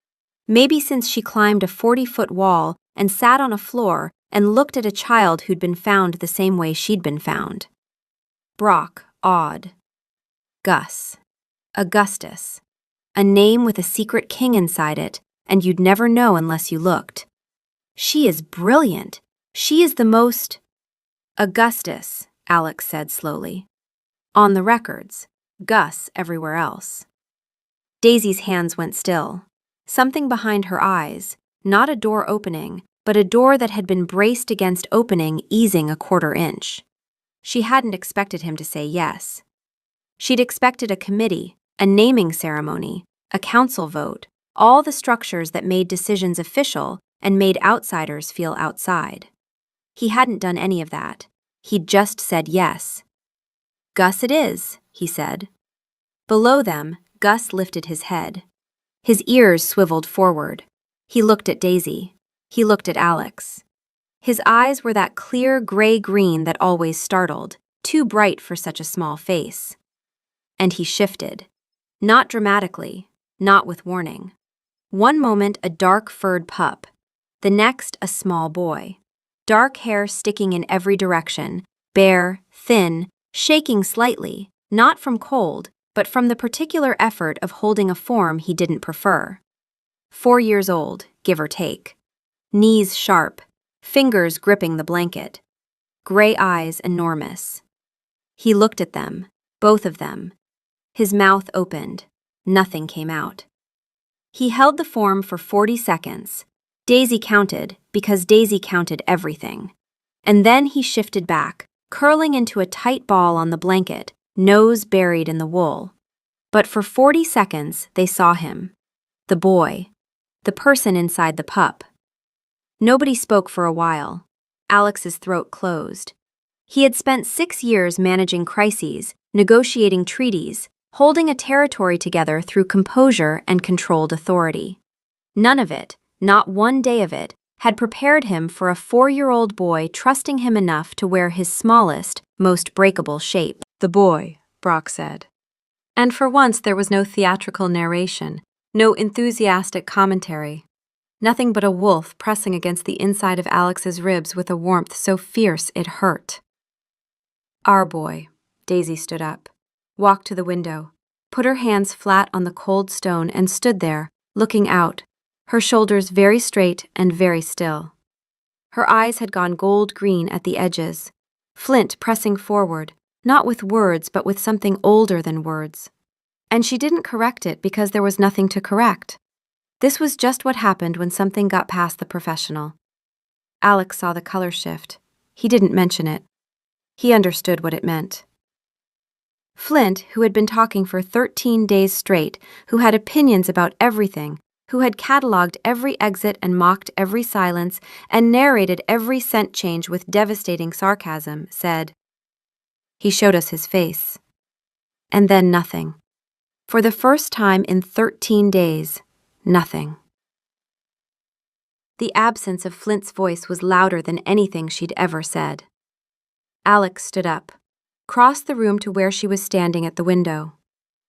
[SPEAKER 1] Maybe since she climbed a 40-foot wall and sat on a floor and looked at a child who'd been found the same way she'd been found. Brock, awed. Gus. Augustus. A name with a secret king inside it, and you'd never know unless you looked. She is brilliant. She is the most… Augustus, Alex said slowly. On the records. Gus everywhere else. Daisy's hands went still. Something behind her eyes, not a door opening, but a door that had been braced against opening, easing a quarter inch. She hadn't expected him to say yes. She'd expected a committee, a naming ceremony, a council vote, all the structures that made decisions official and made outsiders feel outside. He hadn't done any of that. He'd just said yes. Gus it is, he said. Below them, Gus lifted his head. His ears swiveled forward. He looked at Daisy. He looked at Alex. His eyes were that clear gray-green that always startled, too bright for such a small face. And he shifted. Not dramatically, not with warning. One moment a dark-furred pup, the next a small boy. Dark hair sticking in every direction, bare, thin, shaking slightly, not from cold, but from the particular effort of holding a form he didn't prefer. 4 years old, give or take. Knees sharp, fingers gripping the blanket. Gray eyes enormous. He looked at them, both of them. His mouth opened. Nothing came out. He held the form for 40 seconds. Daisy counted, because Daisy counted everything. And then he shifted back, curling into a tight ball on the blanket, nose buried in the wool. But for 40 seconds, they saw him. The boy. The person inside the pup. Nobody spoke for a while. Alex's throat closed. He had spent 6 years managing crises, negotiating treaties, holding a territory together through composure and controlled authority. None of it, not one day of it, had prepared him for a 4-year-old boy trusting him enough to wear his smallest, most breakable shape. The boy, Brock said. And for once there was no theatrical narration, no enthusiastic commentary. Nothing but a wolf pressing against the inside of Alex's ribs with a warmth so fierce it hurt. Our boy. Daisy stood up, walked to the window, put her hands flat on the cold stone and stood there, looking out, her shoulders very straight and very still. Her eyes had gone gold-green at the edges, flint pressing forward, not with words but with something older than words. And she didn't correct it because there was nothing to correct. This was just what happened when something got past the professional. Alex saw the color shift. He didn't mention it. He understood what it meant. Flint, who had been talking for 13 days straight, who had opinions about everything, who had catalogued every exit and mocked every silence and narrated every scent change with devastating sarcasm, said, He showed us his face. And then nothing. For the first time in 13 days, nothing. The absence of Flint's voice was louder than anything she'd ever said. Alex stood up, crossed the room to where she was standing at the window.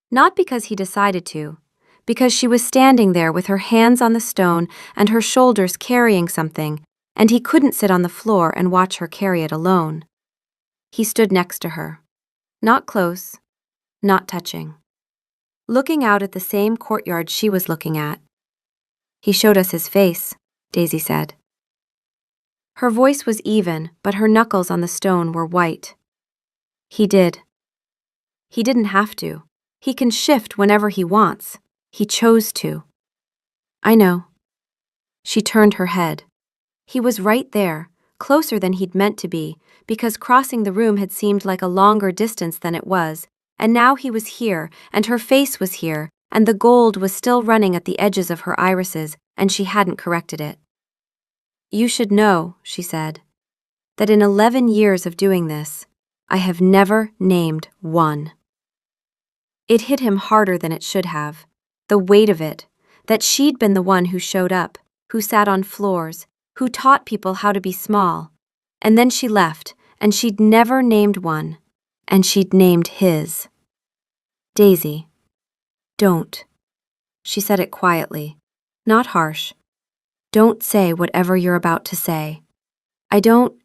[SPEAKER 1] Not because he decided to, because she was standing there with her hands on the stone and her shoulders carrying something, and he couldn't sit on the floor and watch her carry it alone. He stood next to her. Not close, not touching. Looking out at the same courtyard she was looking at. He showed us his face, Daisy said. Her voice was even, but her knuckles on the stone were white. He did. He didn't have to. He can shift whenever he wants. He chose to. I know. She turned her head. He was right there, closer than he'd meant to be, because crossing the room had seemed like a longer distance than it was, and now he was here, and her face was here, and the gold was still running at the edges of her irises, and she hadn't corrected it. You should know, she said, that in 11 years of doing this, I have never named one. It hit him harder than it should have, the weight of it, that she'd been the one who showed up, who sat on floors, who taught people how to be small. And then she left, and she'd never named one, and she'd named his. Daisy. Don't. She said it quietly, not harsh. Don't say whatever you're about to say. I don't.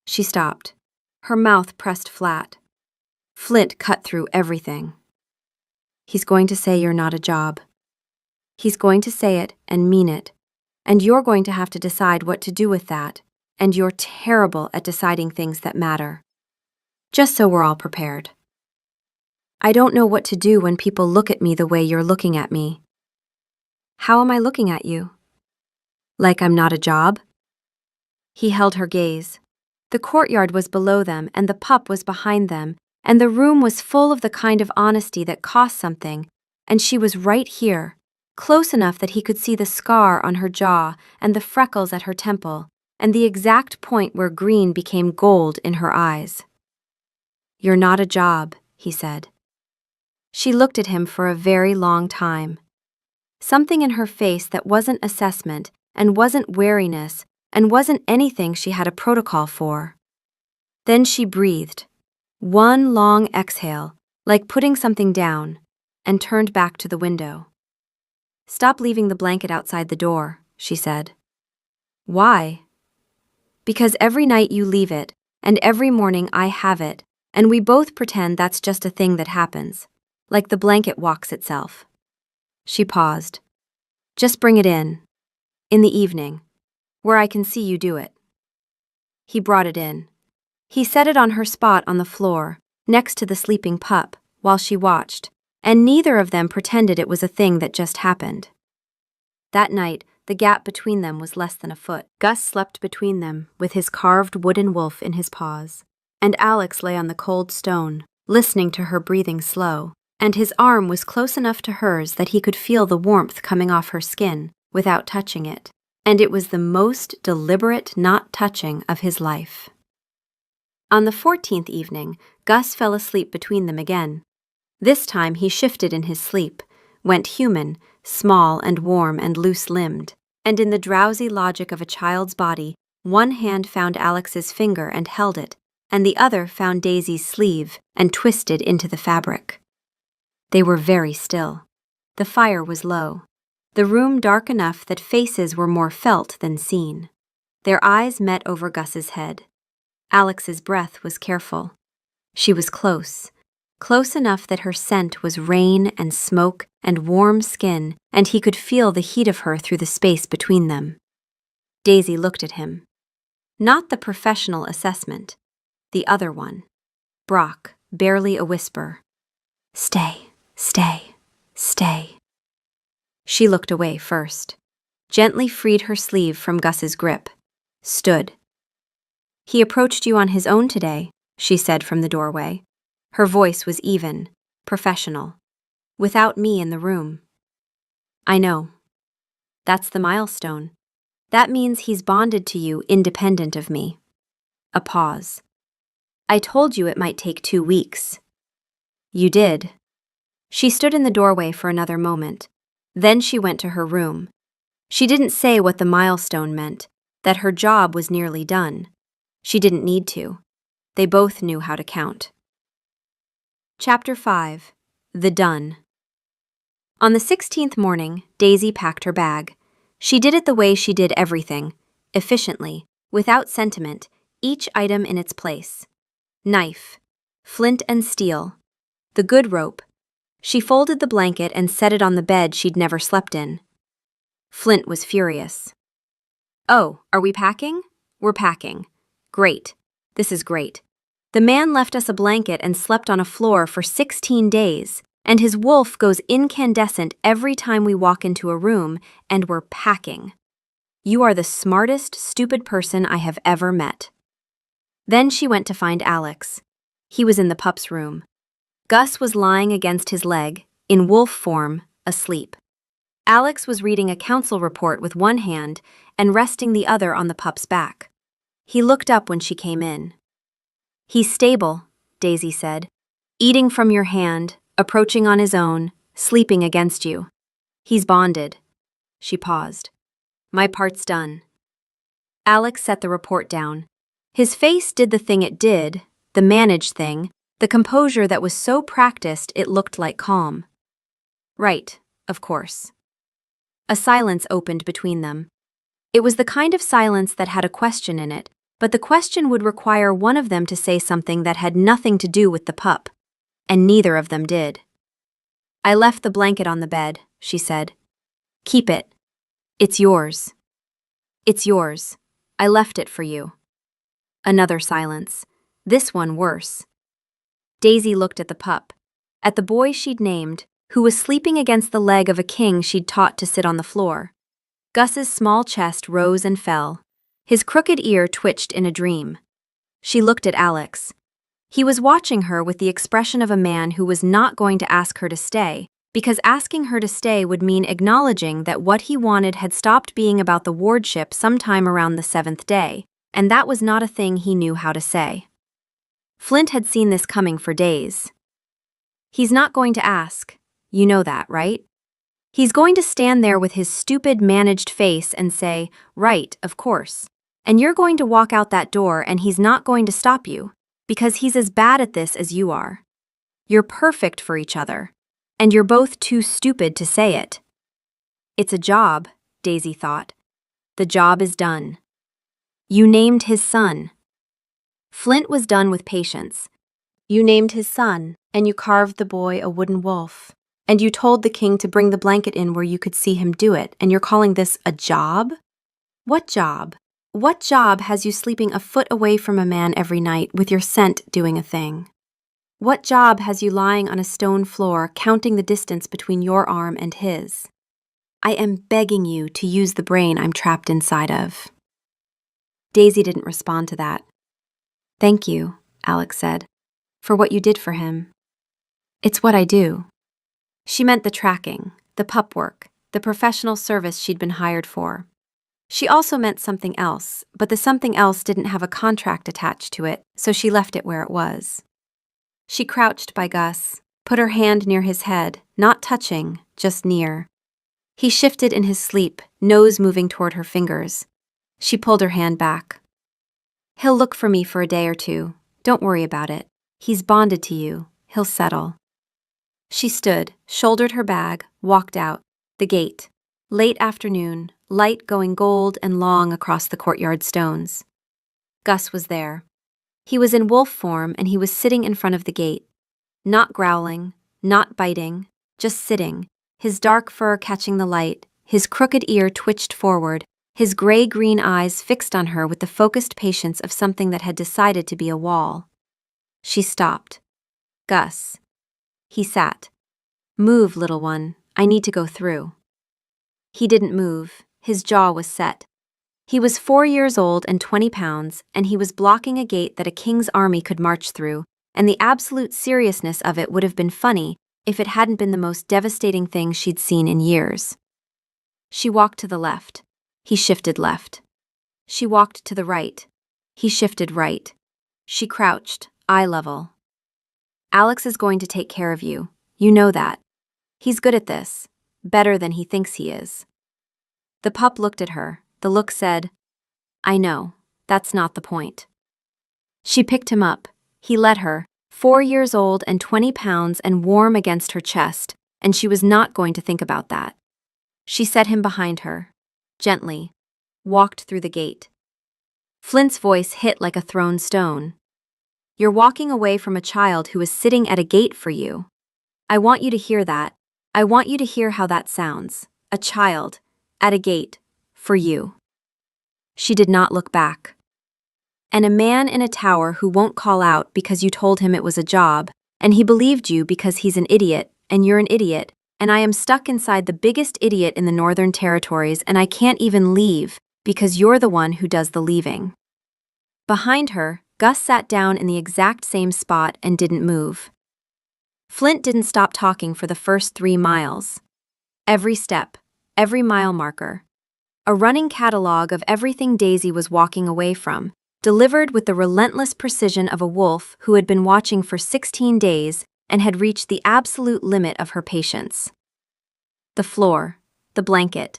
[SPEAKER 1] She stopped, her mouth pressed flat. Flint cut through everything. He's going to say you're not a job. He's going to say it and mean it. And you're going to have to decide what to do with that. And you're terrible at deciding things that matter. Just so we're all prepared. I don't know what to do when people look at me the way you're looking at me. How am I looking at you? Like I'm not a job? He held her gaze. The courtyard was below them, and the pup was behind them, and the room was full of the kind of honesty that costs something, and she was right here, close enough that he could see the scar on her jaw and the freckles at her temple, and the exact point where green became gold in her eyes. You're not a job, he said. She looked at him for a very long time. Something in her face that wasn't assessment and wasn't wariness and wasn't anything she had a protocol for. Then she breathed, one long exhale, like putting something down, and turned back to the window. Stop leaving the blanket outside the door, she said. Why? Because every night you leave it, and every morning I have it, and we both pretend that's just a thing that happens, like the blanket walks itself. She paused. Just bring it in the evening, where I can see you do it. He brought it in. He set it on her spot on the floor, next to the sleeping pup, while she watched, and neither of them pretended it was a thing that just happened. That night, the gap between them was less than a foot. Gus slept between them, with his carved wooden wolf in his paws, and Alex lay on the cold stone, listening to her breathing slow, and his arm was close enough to hers that he could feel the warmth coming off her skin without touching it, and it was the most deliberate not touching of his life. On the 14th evening, Gus fell asleep between them again. This time he shifted in his sleep, went human, small and warm and loose-limbed, and in the drowsy logic of a child's body, one hand found Alex's finger and held it, and the other found Daisy's sleeve and twisted into the fabric. They were very still. The fire was low. The room dark enough that faces were more felt than seen. Their eyes met over Gus's head. Alex's breath was careful. She was close enough that her scent was rain and smoke and warm skin, and he could feel the heat of her through the space between them. Daisy looked at him. Not the professional assessment. The other one. Brock, barely a whisper. Stay, stay, stay. She looked away first, gently freed her sleeve from Gus's grip, stood. He approached you on his own today, she said from the doorway. Her voice was even, professional, without me in the room. I know. That's the milestone. That means he's bonded to you independent of me. A pause. I told you it might take 2 weeks. You did. She stood in the doorway for another moment. Then she went to her room. She didn't say what the milestone meant, that her job was nearly done. She didn't need to. They both knew how to count. Chapter 5. The Done. On the 16th morning, Daisy packed her bag. She did it the way she did everything, efficiently, without sentiment, each item in its place. Knife, flint and steel, the good rope. She folded the blanket and set it on the bed she'd never slept in. Flint was furious. Oh, are we packing? We're packing. Great. This is great. The man left us a blanket and slept on a floor for 16 days, and his wolf goes incandescent every time we walk into a room, and we're packing. You are the smartest, stupid person I have ever met. Then she went to find Alex. He was in the pup's room. Gus was lying against his leg, in wolf form, asleep. Alex was reading a council report with one hand and resting the other on the pup's back. He looked up when she came in. He's stable, Daisy said. Eating from your hand, approaching on his own, sleeping against you. He's bonded. She paused. My part's done. Alex set the report down. His face did the thing it did, the managed thing, the composure that was so practiced it looked like calm. Right, of course. A silence opened between them. It was the kind of silence that had a question in it, But the question would require one of them to say something that had nothing to do with the pup, and neither of them did. "I left the blanket on the bed," she said. "Keep it. It's yours." "It's yours. I left it for you." Another silence. This one worse. Daisy looked at the pup, at the boy she'd named, who was sleeping against the leg of a king she'd taught to sit on the floor. Gus's small chest rose and fell. His crooked ear twitched in a dream. She looked at Alex. He was watching her with the expression of a man who was not going to ask her to stay, because asking her to stay would mean acknowledging that what he wanted had stopped being about the wardship sometime around the 7th day, and that was not a thing he knew how to say. Flint had seen this coming for days. He's not going to ask. You know that, right? He's going to stand there with his stupid managed face and say, "Right, of course." And you're going to walk out that door and he's not going to stop you, because he's as bad at this as you are. You're perfect for each other, and you're both too stupid to say it. It's a job, Daisy thought. The job is done. You named his son. Flint was done with patience. You named his son, and you carved the boy a wooden wolf. And you told the king to bring the blanket in where you could see him do it, and you're calling this a job? What job? What job has you sleeping a foot away from a man every night with your scent doing a thing? What job has you lying on a stone floor counting the distance between your arm and his? I am begging you to use the brain I'm trapped inside of. Daisy didn't respond to that. "Thank you," Alex said, "for what you did for him. It's what I do." She meant the tracking, the pup work, the professional service she'd been hired for. She also meant something else, but the something else didn't have a contract attached to it, so she left it where it was. She crouched by Gus, put her hand near his head, not touching, just near. He shifted in his sleep, nose moving toward her fingers. She pulled her hand back. "He'll look for me for a day or two. Don't worry about it. He's bonded to you. He'll settle." She stood, shouldered her bag, walked out. The gate. Late afternoon, light going gold and long across the courtyard stones. Gus was there. He was in wolf form and he was sitting in front of the gate. Not growling, not biting, just sitting, his dark fur catching the light, his crooked ear twitched forward, his gray-green eyes fixed on her with the focused patience of something that had decided to be a wall. She stopped. "Gus." He sat. "Move, little one. I need to go through." He didn't move. His jaw was set. He was 4 years old and 20 pounds, and he was blocking a gate that a king's army could march through, and the absolute seriousness of it would have been funny if it hadn't been the most devastating thing she'd seen in years. She walked to the left. He shifted left. She walked to the right. He shifted right. She crouched, eye level. "Alex is going to take care of you. You know that. He's good at this. Better than he thinks he is." The pup looked at her. The look said, "I know. That's not the point." She picked him up. He let her, 4 years old and 20 pounds and warm against her chest, and she was not going to think about that. She set him behind her, gently, walked through the gate. Flint's voice hit like a thrown stone. "You're walking away from a child who is sitting at a gate for you. I want you to hear that. I want you to hear how that sounds. A child, at a gate, for you." She did not look back. "And a man in a tower who won't call out because you told him it was a job, and he believed you because he's an idiot, and you're an idiot, and I am stuck inside the biggest idiot in the Northern Territories, and I can't even leave because you're the one who does the leaving." Behind her, Gus sat down in the exact same spot and didn't move. Flint didn't stop talking for the first 3 miles. Every step, every mile marker. A running catalog of everything Daisy was walking away from, delivered with the relentless precision of a wolf who had been watching for 16 days and had reached the absolute limit of her patience. The floor, the blanket,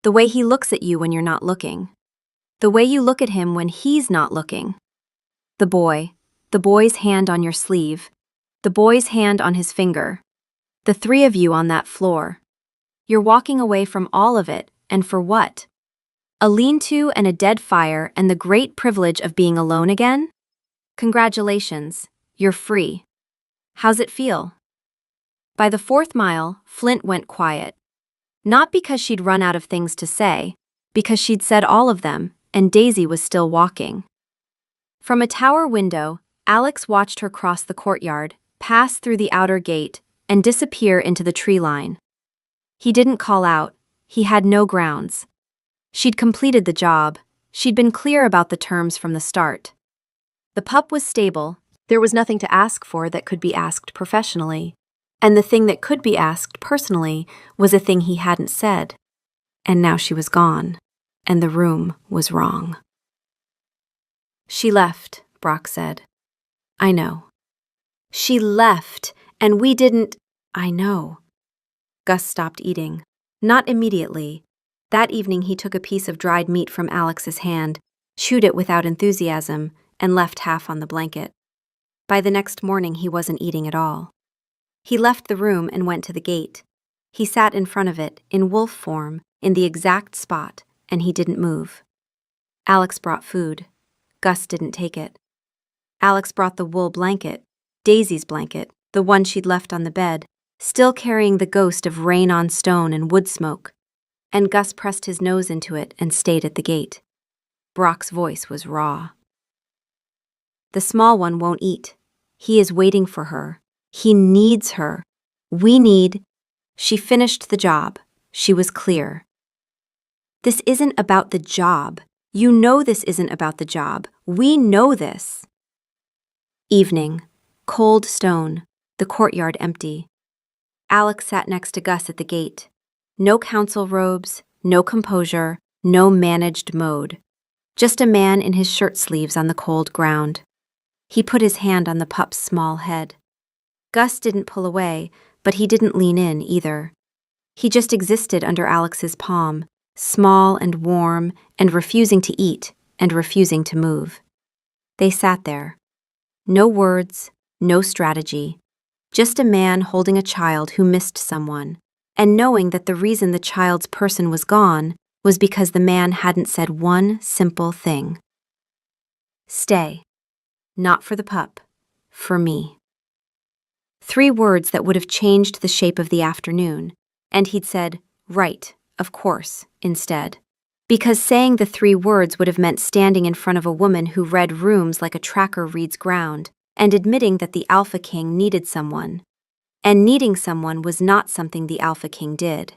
[SPEAKER 1] the way he looks at you when you're not looking, the way you look at him when he's not looking. The boy's hand on your sleeve, the boy's hand on his finger, the 3 of you on that floor. You're walking away from all of it, and for what? A lean-to and a dead fire and the great privilege of being alone again? Congratulations, you're free. How's it feel? By the 4th mile, Flint went quiet. Not because she'd run out of things to say, because she'd said all of them, and Daisy was still walking. From a tower window, Alex watched her cross the courtyard, pass through the outer gate, and disappear into the tree line. He didn't call out. He had no grounds. She'd completed the job. She'd been clear about the terms from the start. The pup was stable. There was nothing to ask for that could be asked professionally. And the thing that could be asked personally was a thing he hadn't said. And now she was gone, and the room was wrong. She left, Brock said. I know. She left, and we didn't. I know. Gus stopped eating. Not immediately. That evening he took a piece of dried meat from Alex's hand, chewed it without enthusiasm, and left half on the blanket. By the next morning he wasn't eating at all. He left the room and went to the gate. He sat in front of it, in wolf form, in the exact spot, and he didn't move. Alex brought food. Gus didn't take it. Alex brought the wool blanket, Daisy's blanket, the one she'd left on the bed, still carrying the ghost of rain on stone and wood smoke, and Gus pressed his nose into it and stayed at the gate. Brock's voice was raw. The small one won't eat. He is waiting for her. He needs her. We need. She finished the job. She was clear. This isn't about the job. You know this isn't about the job. We know this. Evening. Cold stone. The courtyard empty. Alex sat next to Gus at the gate. No council robes, no composure, no managed mode. Just a man in his shirt sleeves on the cold ground. He put his hand on the pup's small head. Gus didn't pull away, but he didn't lean in either. He just existed under Alex's palm, small and warm, and refusing to eat, and refusing to move. They sat there. No words, no strategy. Just a man holding a child who missed someone, and knowing that the reason the child's person was gone was because the man hadn't said one simple thing. Stay. Not for the pup. For me. 3 words that would have changed the shape of the afternoon, and he'd said, right, of course, instead. Because saying the 3 words would have meant standing in front of a woman who read rooms like a tracker reads ground, and admitting that the Alpha King needed someone. And needing someone was not something the Alpha King did.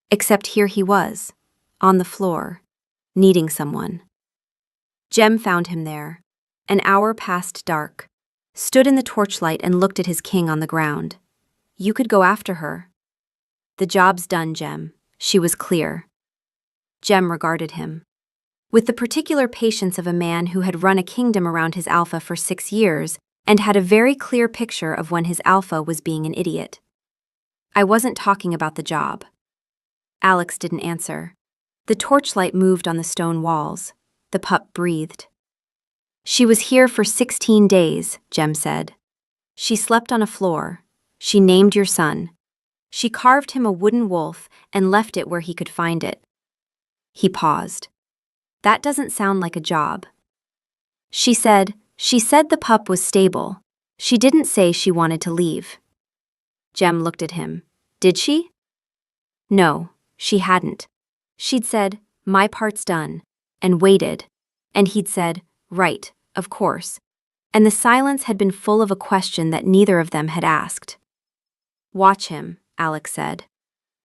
[SPEAKER 1] Except here he was, on the floor, needing someone. Jem found him there, an hour past dark, stood in the torchlight and looked at his king on the ground. You could go after her. The job's done, Jem. She was clear. Jem regarded him. With the particular patience of a man who had run a kingdom around his alpha for 6 years and had a very clear picture of when his alpha was being an idiot. I wasn't talking about the job. Alex didn't answer. The torchlight moved on the stone walls. The pup breathed. She was here for 16 days, Jem said. She slept on a floor. She named your son. She carved him a wooden wolf and left it where he could find it. He paused. That doesn't sound like a job. She said the pup was stable. She didn't say she wanted to leave. Jem looked at him. Did she? No, she hadn't. She'd said, my part's done, and waited. And he'd said, right, of course. And the silence had been full of a question that neither of them had asked. Watch him, Alex said.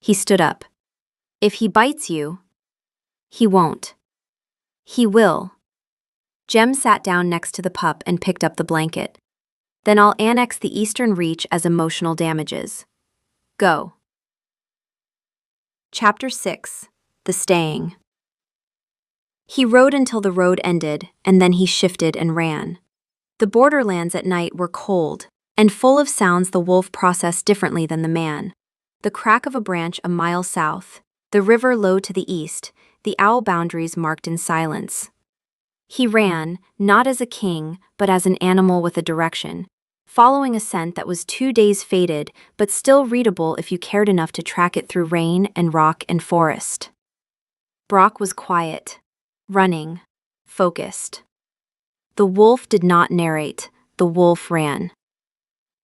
[SPEAKER 1] He stood up. If he bites you, he won't. He will. Jem sat down next to the pup and picked up the blanket. Then I'll annex the eastern reach as emotional damages. Go. Chapter 6. The Staying. He rode until the road ended, and then he shifted and ran. The borderlands at night were cold, and full of sounds the wolf processed differently than the man. The crack of a branch a mile south, the river low to the east, the owl boundaries marked in silence. He ran, not as a king, but as an animal with a direction, following a scent that was 2 days faded, but still readable if you cared enough to track it through rain and rock and forest. Brock was quiet, running, focused. The wolf did not narrate, the wolf ran.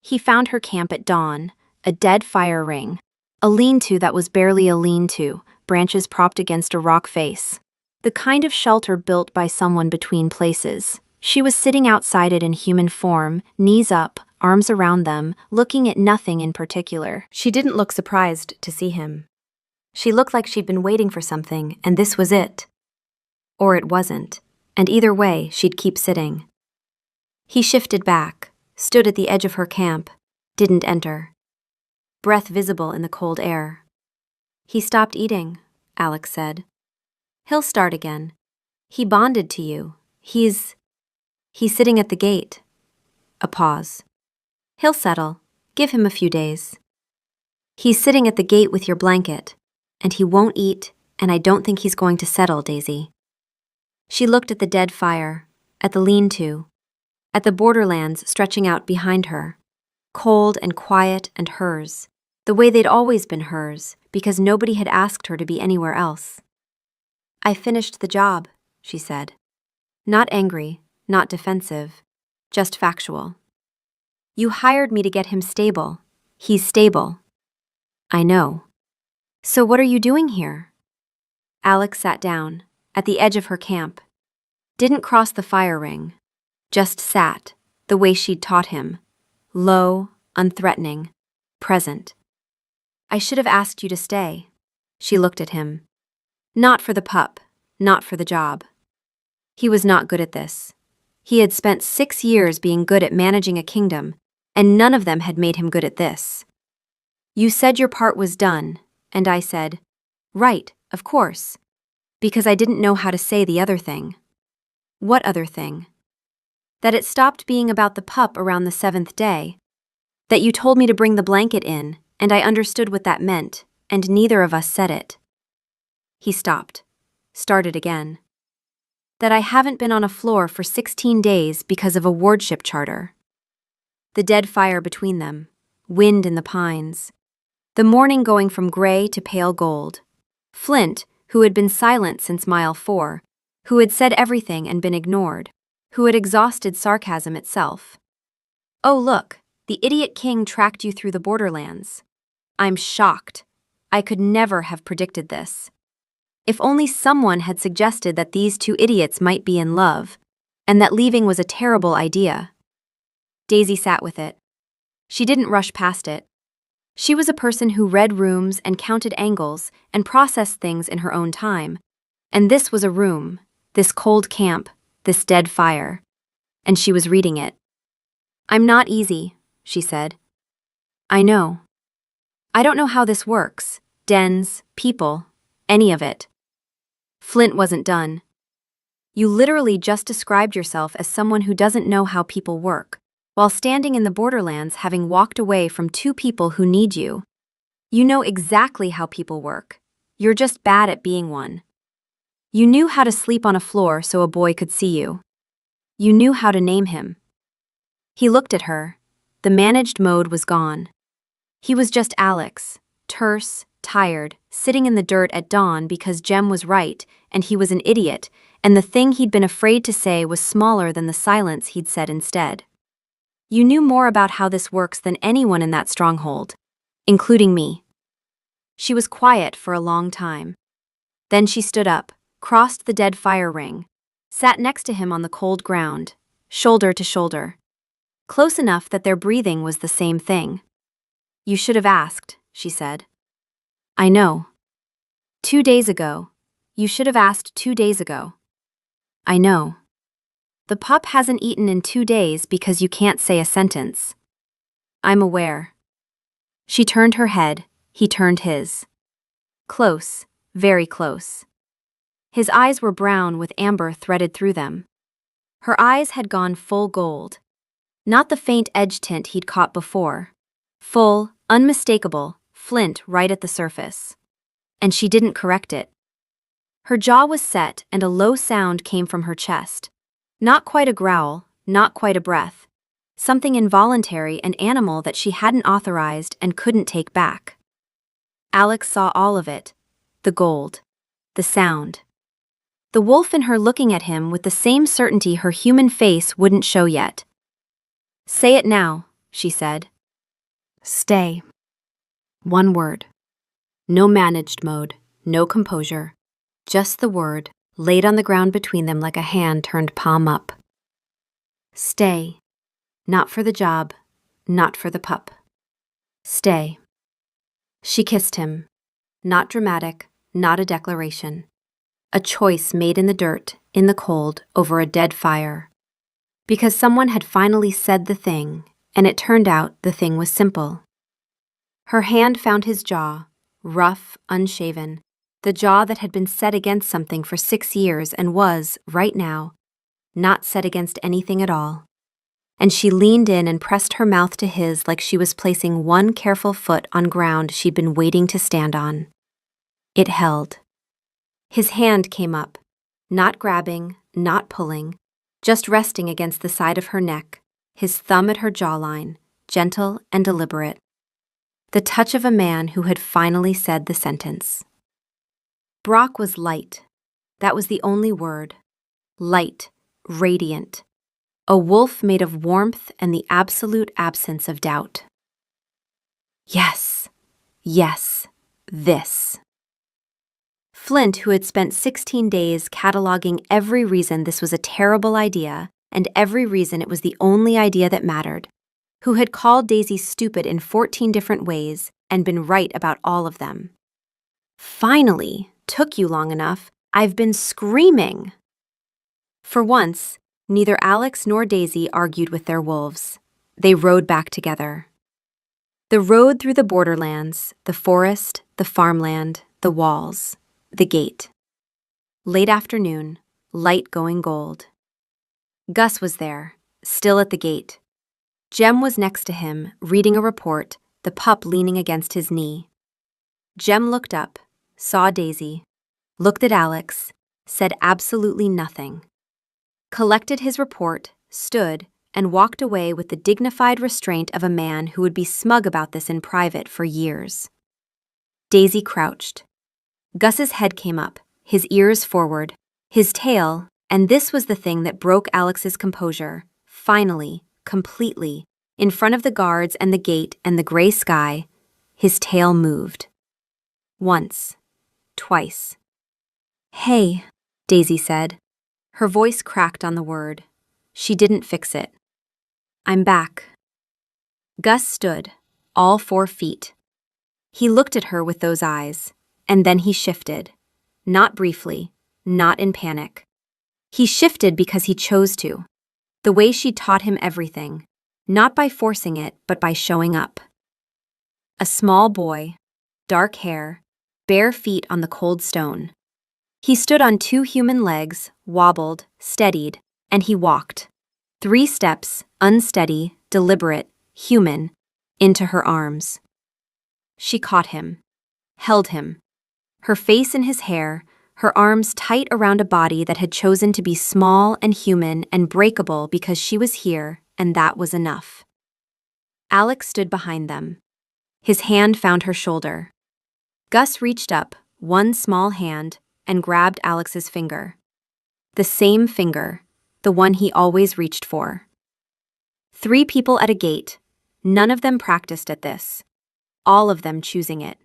[SPEAKER 1] He found her camp at dawn, a dead fire ring, a lean-to that was barely a lean-to, branches propped against a rock face. The kind of shelter built by someone between places. She was sitting outside it in human form, knees up, arms around them, looking at nothing in particular. She didn't look surprised to see him. She looked like she'd been waiting for something, and this was it. Or it wasn't, and either way, she'd keep sitting. He shifted back, stood at the edge of her camp, didn't enter. Breath visible in the cold air. He stopped eating, Alex said. He'll start again. He bonded to you. He's sitting at the gate. A pause. He'll settle. Give him a few days. He's sitting at the gate with your blanket, and he won't eat, and I don't think he's going to settle, Daisy. She looked at the dead fire, at the lean-to, at the borderlands stretching out behind her, cold and quiet and hers, the way they'd always been hers, because nobody had asked her to be anywhere else. I finished the job, she said. Not angry, not defensive, just factual. You hired me to get him stable. He's stable. I know. So what are you doing here? Alex sat down, at the edge of her camp. Didn't cross the fire ring. Just sat, the way she'd taught him. Low, unthreatening, present. I should have asked you to stay. She looked at him. Not for the pup, not for the job. He was not good at this. He had spent 6 years being good at managing a kingdom, and none of them had made him good at this. You said your part was done, and I said, right, of course, because I didn't know how to say the other thing. What other thing? That it stopped being about the pup around the 7th day. That you told me to bring the blanket in, and I understood what that meant, and neither of us said it. He stopped, started again. That I haven't been on a floor for 16 days because of a wardship charter. The dead fire between them, wind in the pines. The morning going from gray to pale gold. Flint, who had been silent since mile 4, who had said everything and been ignored, who had exhausted sarcasm itself. Oh look, the idiot king tracked you through the borderlands. I'm shocked. I could never have predicted this. If only someone had suggested that these two idiots might be in love, and that leaving was a terrible idea. Daisy sat with it. She didn't rush past it. She was a person who read rooms and counted angles and processed things in her own time. And this was a room, this cold camp, this dead fire. And she was reading it. I'm not easy, she said. I know. I don't know how this works, dens, people, any of it. Flint wasn't done. You literally just described yourself as someone who doesn't know how people work, while standing in the borderlands having walked away from 2 people who need you. You know exactly how people work. You're just bad at being one. You knew how to sleep on a floor so a boy could see you. You knew how to name him. He looked at her. The managed mode was gone. He was just Alex, terse, tired, sitting in the dirt at dawn because Jem was right and he was an idiot, and the thing he'd been afraid to say was smaller than the silence he'd said instead. You knew more about how this works than anyone in that stronghold, including me. She was quiet for a long time. Then she stood up, crossed the dead fire ring, sat next to him on the cold ground, shoulder to shoulder. Close enough that their breathing was the same thing. You should have asked, she said. I know. 2 days ago. You should have asked 2 days ago. I know. The pup hasn't eaten in 2 days because you can't say a sentence. I'm aware. She turned her head, he turned his. Close, very close. His eyes were brown with amber threaded through them. Her eyes had gone full gold. Not the faint edge tint he'd caught before. Full, unmistakable, flint right at the surface. And she didn't correct it. Her jaw was set and a low sound came from her chest. Not quite a growl, not quite a breath. Something involuntary and animal that she hadn't authorized and couldn't take back. Alex saw all of it. The gold. the sound. The wolf in her looking at him with the same certainty her human face wouldn't show yet. "Say it now," she said. "Stay." One word. No managed mode, no composure. Just the word, laid on the ground between them like a hand turned palm up. Stay. Not for the job, not for the pup. Stay. She kissed him. Not dramatic, not a declaration. A choice made in the dirt, in the cold, over a dead fire. Because someone had finally said the thing, and it turned out the thing was simple. Her hand found his jaw, rough, unshaven, the jaw that had been set against something for 6 years and was, right now, not set against anything at all. And she leaned in and pressed her mouth to his like she was placing one careful foot on ground she'd been waiting to stand on. It held. His hand came up, not grabbing, not pulling, just resting against the side of her neck, his thumb at her jawline, gentle and deliberate. The touch of a man who had finally said the sentence. Brock was light. That was the only word. Light, radiant. A wolf made of warmth and the absolute absence of doubt. Yes, yes, this. Flint, who had spent 16 days cataloging every reason this was a terrible idea and every reason it was the only idea that mattered, who had called Daisy stupid in 14 different ways and been right about all of them. Finally, took you long enough, I've been screaming. For once, neither Alex nor Daisy argued with their wolves. They rode back together. The road through the borderlands, the forest, the farmland, the walls, the gate. Late afternoon, light going gold. Gus was there, still at the gate. Jem was next to him, reading a report, the pup leaning against his knee. Jem looked up, saw Daisy, looked at Alex, said absolutely nothing. Collected his report, stood, and walked away with the dignified restraint of a man who would be smug about this in private for years. Daisy crouched. Gus's head came up, his ears forward, his tail, and this was the thing that broke Alex's composure, finally, completely, in front of the guards and the gate and the gray sky, his tail moved. Once. Twice. "Hey," Daisy said. Her voice cracked on the word. She didn't fix it. "I'm back." Gus stood, all 4 feet. He looked at her with those eyes, and then he shifted. Not briefly, not in panic. He shifted because he chose to. The way she taught him everything, not by forcing it, but by showing up. A small boy, dark hair, bare feet on the cold stone. He stood on 2 human legs, wobbled, steadied, and he walked. 3 steps, unsteady, deliberate, human, into her arms. She caught him, held him, her face in his hair, her arms tight around a body that had chosen to be small and human and breakable because she was here, and that was enough. Alex stood behind them. His hand found her shoulder. Gus reached up, one small hand, and grabbed Alex's finger. The same finger, the one he always reached for. 3 people at a gate, none of them practiced at this. All of them choosing it.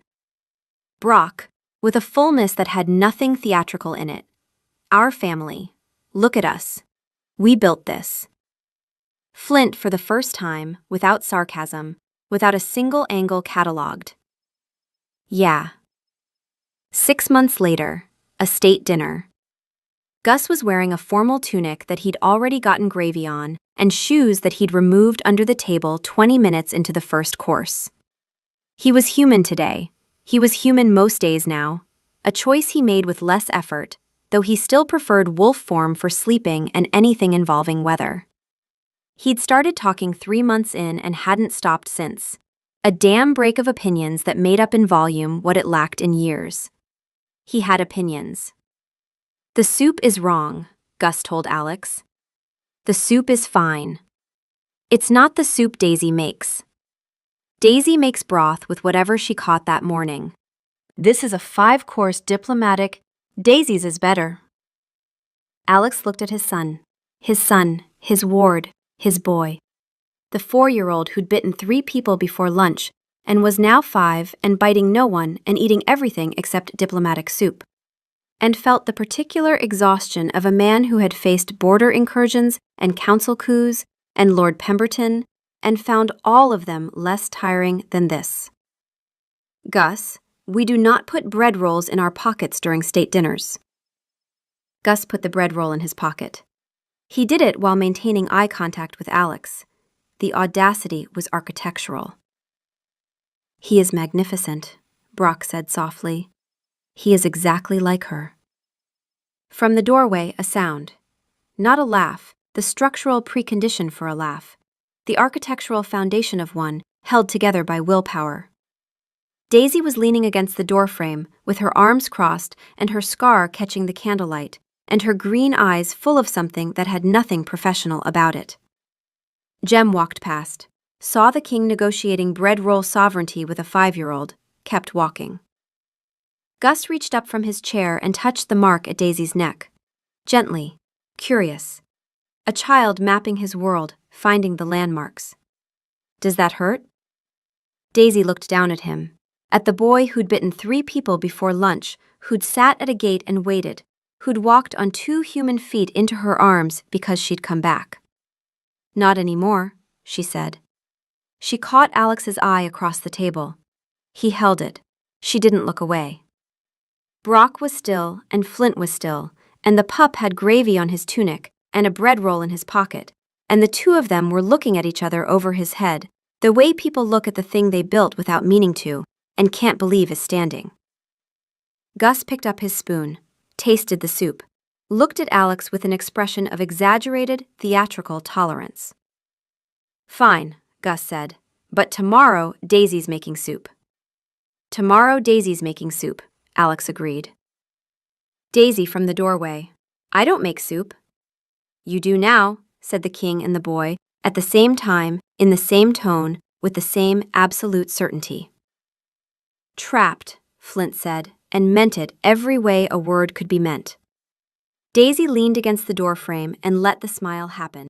[SPEAKER 1] Brock, with a fullness that had nothing theatrical in it. Our family. Look at us. We built this. Flint, for the first time, without sarcasm, without a single angle catalogued. Yeah. 6 months later, a state dinner. Gus was wearing a formal tunic that he'd already gotten gravy on and shoes that he'd removed under the table 20 minutes into the first course. He was human today. He was human most days now, a choice he made with less effort, though he still preferred wolf form for sleeping and anything involving weather. He'd started talking 3 months in and hadn't stopped since. A damn break of opinions that made up in volume what it lacked in years. He had opinions. "The soup is wrong," Gus told Alex. "The soup is fine. It's not the soup Daisy makes. Daisy makes broth with whatever she caught that morning. This is a 5-course diplomatic, Daisy's is better. Alex looked at his son, his ward, his boy. The 4-year-old who'd bitten 3 people before lunch and was now 5 and biting no one and eating everything except diplomatic soup. And felt the particular exhaustion of a man who had faced border incursions and council coups and Lord Pemberton and found all of them less tiring than this. Gus, we do not put bread rolls in our pockets during state dinners. Gus put the bread roll in his pocket. He did it while maintaining eye contact with Alex. The audacity was architectural. He is magnificent, Brock said softly. He is exactly like her. From the doorway, a sound. Not a laugh, the structural precondition for a laugh. The architectural foundation of one, held together by willpower. Daisy was leaning against the doorframe, with her arms crossed and her scar catching the candlelight, and her green eyes full of something that had nothing professional about it. Jem walked past, saw the king negotiating bread roll sovereignty with a 5-year-old, kept walking. Gus reached up from his chair and touched the mark at Daisy's neck. Gently, curious. A child mapping his world, finding the landmarks. Does that hurt? Daisy looked down at him, at the boy who'd bitten 3 people before lunch, who'd sat at a gate and waited, who'd walked on 2 human feet into her arms because she'd come back. Not anymore, she said. She caught Alex's eye across the table. He held it. She didn't look away. Brock was still, and Flint was still, and the pup had gravy on his tunic and a bread roll in his pocket, and the 2 of them were looking at each other over his head, the way people look at the thing they built without meaning to, and can't believe is standing. Gus picked up his spoon, tasted the soup, looked at Alex with an expression of exaggerated, theatrical tolerance. Fine, Gus said, but tomorrow Daisy's making soup. Tomorrow Daisy's making soup, Alex agreed. Daisy from the doorway. I don't make soup. You do now, said the king and the boy, at the same time, in the same tone, with the same absolute certainty. Trapped, Flint said, and meant it every way a word could be meant. Daisy leaned against the doorframe and let the smile happen.